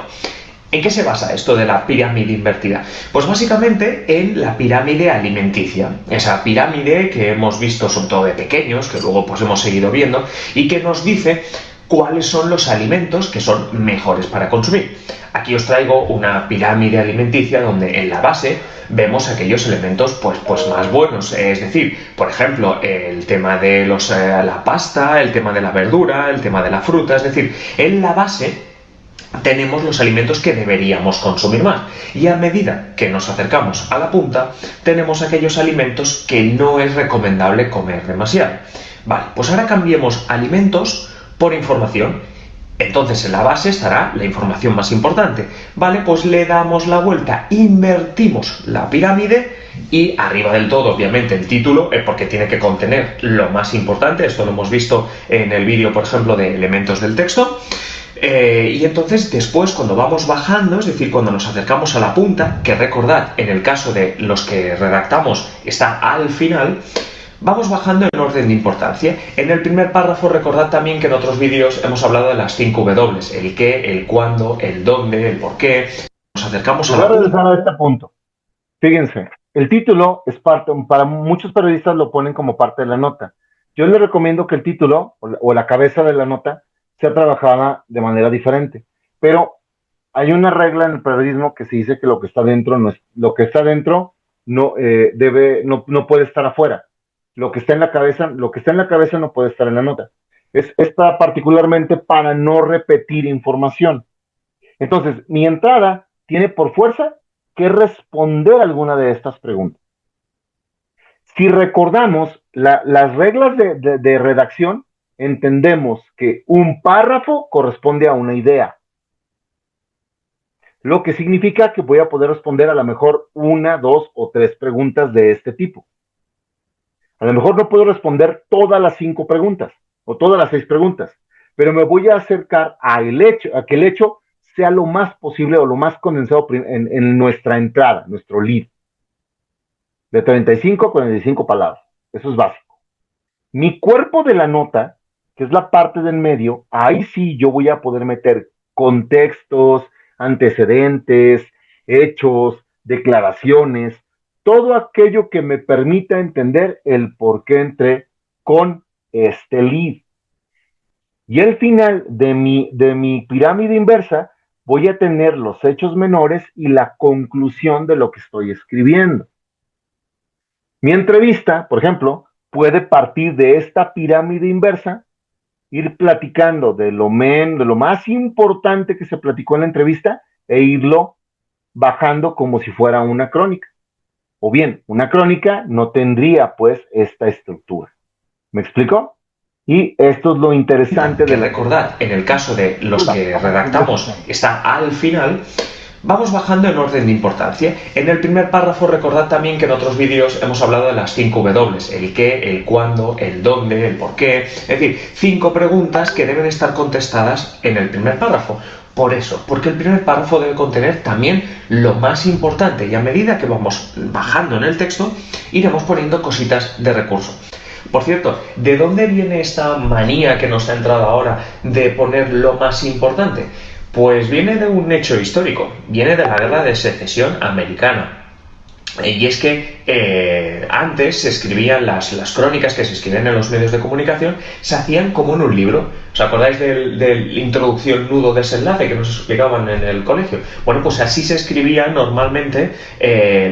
[SPEAKER 6] ¿En qué se basa esto de la pirámide invertida? Pues básicamente en la pirámide alimenticia, esa pirámide que hemos visto sobre todo de pequeños, que luego pues hemos seguido viendo, y que nos dice cuáles son los alimentos que son mejores para consumir. Aquí os traigo una pirámide alimenticia donde en la base vemos aquellos elementos pues más buenos, es decir, por ejemplo, el tema de la pasta, el tema de la verdura, el tema de la fruta, es decir, en la base tenemos los alimentos que deberíamos consumir más, y a medida que nos acercamos a la punta tenemos aquellos alimentos que no es recomendable comer demasiado. Vale, pues ahora cambiemos alimentos por información. Entonces en la base estará la información más importante. Vale, pues le damos la vuelta, invertimos la pirámide y arriba del todo, obviamente, el título, porque tiene que contener lo más importante. Esto lo hemos visto en el vídeo, por ejemplo, de elementos del texto. Y entonces después, cuando vamos bajando, es decir, cuando nos acercamos a la punta, que recordad, en el caso de los que redactamos está al final, vamos bajando en orden de importancia. En el primer párrafo recordad también que en otros vídeos hemos hablado de las 5 W, el qué, el cuándo, el dónde, el por qué. Nos acercamos a la punta.
[SPEAKER 1] Regresar a este punto. Fíjense, el título es parte, para muchos periodistas lo ponen como parte de la nota. Yo les recomiendo que el título o la cabeza de la nota sea trabajada de manera diferente. Pero hay una regla en el periodismo que se dice que lo que está dentro no es, lo que está dentro no puede estar afuera. Lo que está en la cabeza no puede estar en la nota. Es particularmente para no repetir información. Entonces, mi entrada tiene por fuerza que responder alguna de estas preguntas. Si recordamos las reglas de redacción, entendemos que un párrafo corresponde a una idea, lo que significa que voy a poder responder a lo mejor 1, 2 o 3 preguntas de este tipo. A lo mejor no puedo responder todas las 5 preguntas o todas las 6 preguntas, pero me voy a acercar a que el hecho sea lo más posible o lo más condensado en nuestra entrada, nuestro lead, de 35 a 45 palabras. Eso es básico. Mi cuerpo de la nota, que es la parte del medio, ahí sí yo voy a poder meter contextos, antecedentes, hechos, declaraciones, todo aquello que me permita entender el por qué entré con este lead. Y al final de mi pirámide inversa, voy a tener los hechos menores y la conclusión de lo que estoy escribiendo. Mi entrevista, por ejemplo, puede partir de esta pirámide inversa, ir platicando de lo más importante que se platicó en la entrevista e irlo bajando como si fuera una crónica. O bien, una crónica no tendría pues esta estructura. ¿Me explico? Y esto es lo interesante de
[SPEAKER 6] recordar, en el caso de los que redactamos está al final. Vamos bajando en orden de importancia. En el primer párrafo recordad también que en otros vídeos hemos hablado de las 5 W, el qué, el cuándo, el dónde, el por qué. Es decir, 5 preguntas que deben estar contestadas en el primer párrafo. Por eso, porque el primer párrafo debe contener también lo más importante, y a medida que vamos bajando en el texto, iremos poniendo cositas de recurso. Por cierto, ¿de dónde viene esta manía que nos ha entrado ahora de poner lo más importante? Pues viene de un hecho histórico, viene de la Guerra de Secesión Americana. Y es que antes se escribían las crónicas que se escribían en los medios de comunicación, se hacían como en un libro. ¿Os acordáis de introducción, nudo, desenlace que nos explicaban en el colegio? Bueno, pues así se escribían normalmente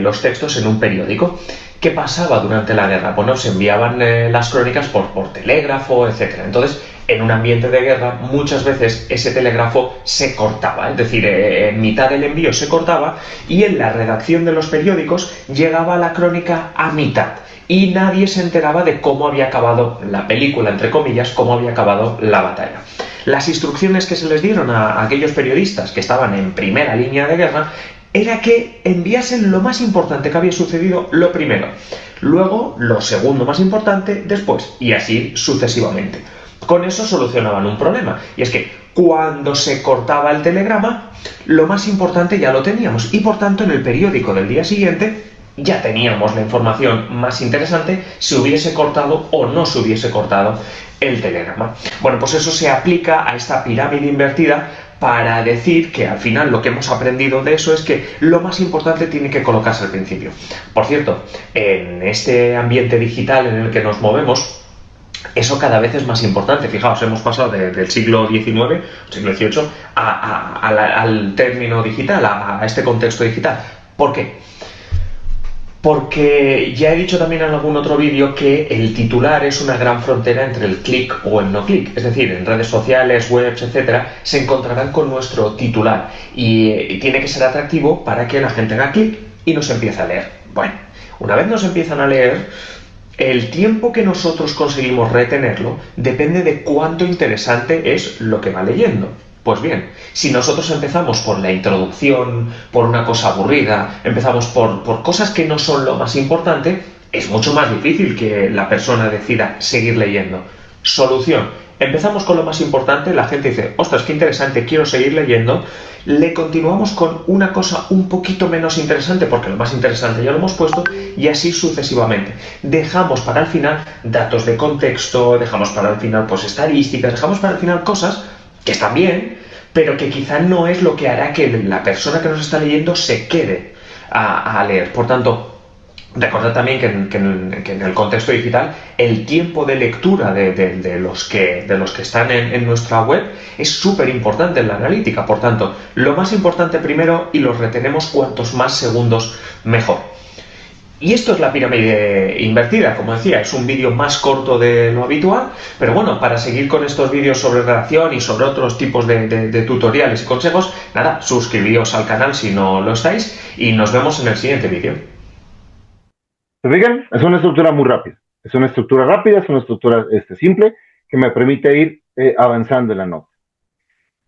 [SPEAKER 6] los textos en un periódico. ¿Qué pasaba durante la guerra? Bueno, se enviaban las crónicas por telégrafo, etc. Entonces, en un ambiente de guerra, muchas veces ese telégrafo se cortaba, es decir, en mitad del envío se cortaba y en la redacción de los periódicos llegaba la crónica a mitad y nadie se enteraba de cómo había acabado la película, entre comillas, cómo había acabado la batalla. Las instrucciones que se les dieron a aquellos periodistas que estaban en primera línea de guerra era que enviasen lo más importante que había sucedido lo primero, luego lo segundo más importante después y así sucesivamente. Con eso solucionaban un problema, y es que cuando se cortaba el telegrama, lo más importante ya lo teníamos, y por tanto en el periódico del día siguiente ya teníamos la información más interesante si hubiese cortado o no se hubiese cortado el telegrama. Bueno, pues eso se aplica a esta pirámide invertida para decir que al final lo que hemos aprendido de eso es que lo más importante tiene que colocarse al principio. Por cierto, en este ambiente digital en el que nos movemos, eso cada vez es más importante. Fijaos, hemos pasado del siglo XIX, siglo XVIII, al término digital, a este contexto digital. ¿Por qué? Porque ya he dicho también en algún otro vídeo que el titular es una gran frontera entre el clic o el no clic. Es decir, en redes sociales, webs, etcétera, se encontrarán con nuestro titular y tiene que ser atractivo para que la gente haga clic y nos empiece a leer. Bueno, una vez nos empiezan a leer, el tiempo que nosotros conseguimos retenerlo depende de cuánto interesante es lo que va leyendo. Pues bien, si nosotros empezamos por la introducción, por una cosa aburrida, empezamos por cosas que no son lo más importante, es mucho más difícil que la persona decida seguir leyendo. Solución. Empezamos con lo más importante, la gente dice, ostras, qué interesante, quiero seguir leyendo. Le continuamos con una cosa un poquito menos interesante, porque lo más interesante ya lo hemos puesto, y así sucesivamente. Dejamos para el final datos de contexto, dejamos para el final pues estadísticas, dejamos para el final cosas que están bien, pero que quizá no es lo que hará que la persona que nos está leyendo se quede a leer. Por tanto, recordad también que en el contexto digital el tiempo de lectura de los que están en nuestra web es súper importante en la analítica. Por tanto, lo más importante primero y los retenemos cuantos más segundos mejor. Y esto es la pirámide invertida, como decía, es un vídeo más corto de lo habitual, pero bueno, para seguir con estos vídeos sobre redacción y sobre otros tipos de tutoriales y consejos, nada, suscribíos al canal si no lo estáis y nos vemos en el siguiente vídeo.
[SPEAKER 1] ¿Se fijan? Es una estructura muy rápida. Es una estructura rápida, es una estructura simple que me permite ir avanzando en la nota.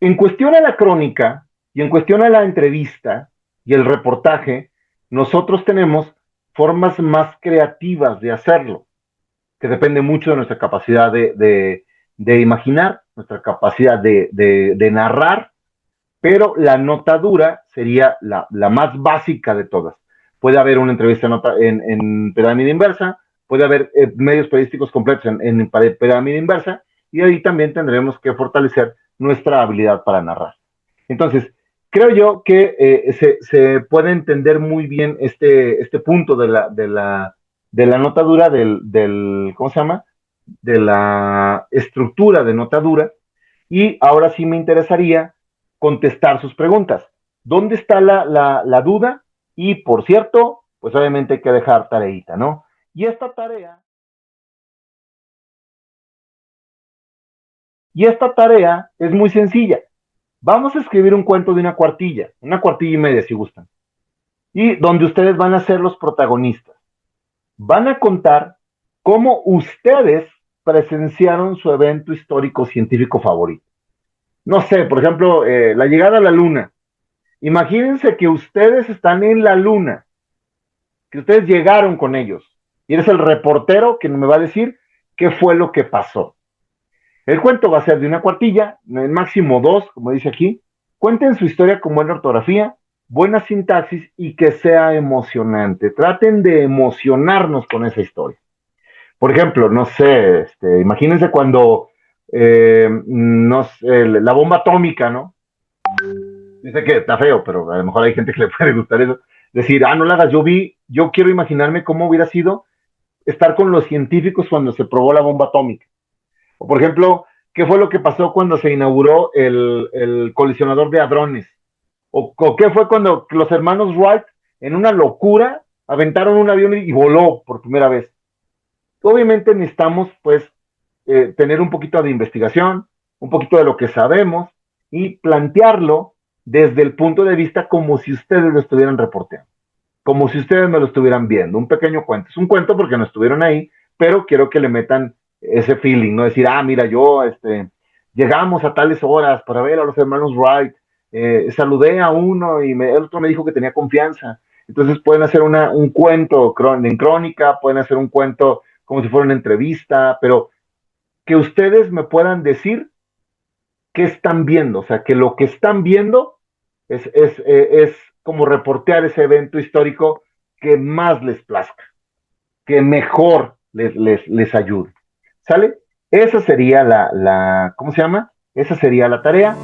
[SPEAKER 1] En cuestión a la crónica y en cuestión a la entrevista y el reportaje, nosotros tenemos formas más creativas de hacerlo, que depende mucho de nuestra capacidad de imaginar, nuestra capacidad de narrar, pero la notadura sería la más básica de todas. Puede haber una entrevista en pirámide inversa, puede haber medios periodísticos completos en pirámide inversa, y ahí también tendremos que fortalecer nuestra habilidad para narrar. Entonces, creo yo que se puede entender muy bien este punto de la notadura, ¿cómo se llama? De la estructura de notadura, y ahora sí me interesaría contestar sus preguntas. ¿Dónde está la duda? Y, por cierto, pues obviamente hay que dejar tareita, ¿no? Y esta tarea es muy sencilla. Vamos a escribir un cuento de una cuartilla y media si gustan, y donde ustedes van a ser los protagonistas. Van a contar cómo ustedes presenciaron su evento histórico científico favorito. No sé, por ejemplo, la llegada a la luna. Imagínense que ustedes están en la luna, que ustedes llegaron con ellos, y eres el reportero que me va a decir qué fue lo que pasó. El cuento va a ser de una cuartilla, máximo 2, como dice aquí. Cuenten su historia con buena ortografía, buena sintaxis y que sea emocionante. Traten de emocionarnos con esa historia. Por ejemplo, no sé, imagínense cuando no sé, la bomba atómica, ¿no? Dice que está feo, pero a lo mejor hay gente que le puede gustar eso. Decir, no la hagas, yo quiero imaginarme cómo hubiera sido estar con los científicos cuando se probó la bomba atómica. O por ejemplo, ¿qué fue lo que pasó cuando se inauguró el colisionador de hadrones? O qué fue cuando los hermanos Wright, en una locura, aventaron un avión y voló por primera vez. Obviamente necesitamos, pues, tener un poquito de investigación, un poquito de lo que sabemos, y plantearlo desde el punto de vista como si ustedes lo estuvieran reporteando, como si ustedes me lo estuvieran viendo. Un pequeño cuento. Es un cuento porque no estuvieron ahí, pero quiero que le metan ese feeling, no decir, mira, yo llegamos a tales horas para ver a los hermanos Wright, saludé a uno y el otro me dijo que tenía confianza. Entonces pueden hacer un cuento en crónica, pueden hacer un cuento como si fuera una entrevista, pero que ustedes me puedan decir qué están viendo, o sea, que lo que están viendo es como reportear ese evento histórico que más les plazca, que mejor les ayude. ¿Sale? Esa sería ¿cómo se llama? Esa sería la tarea.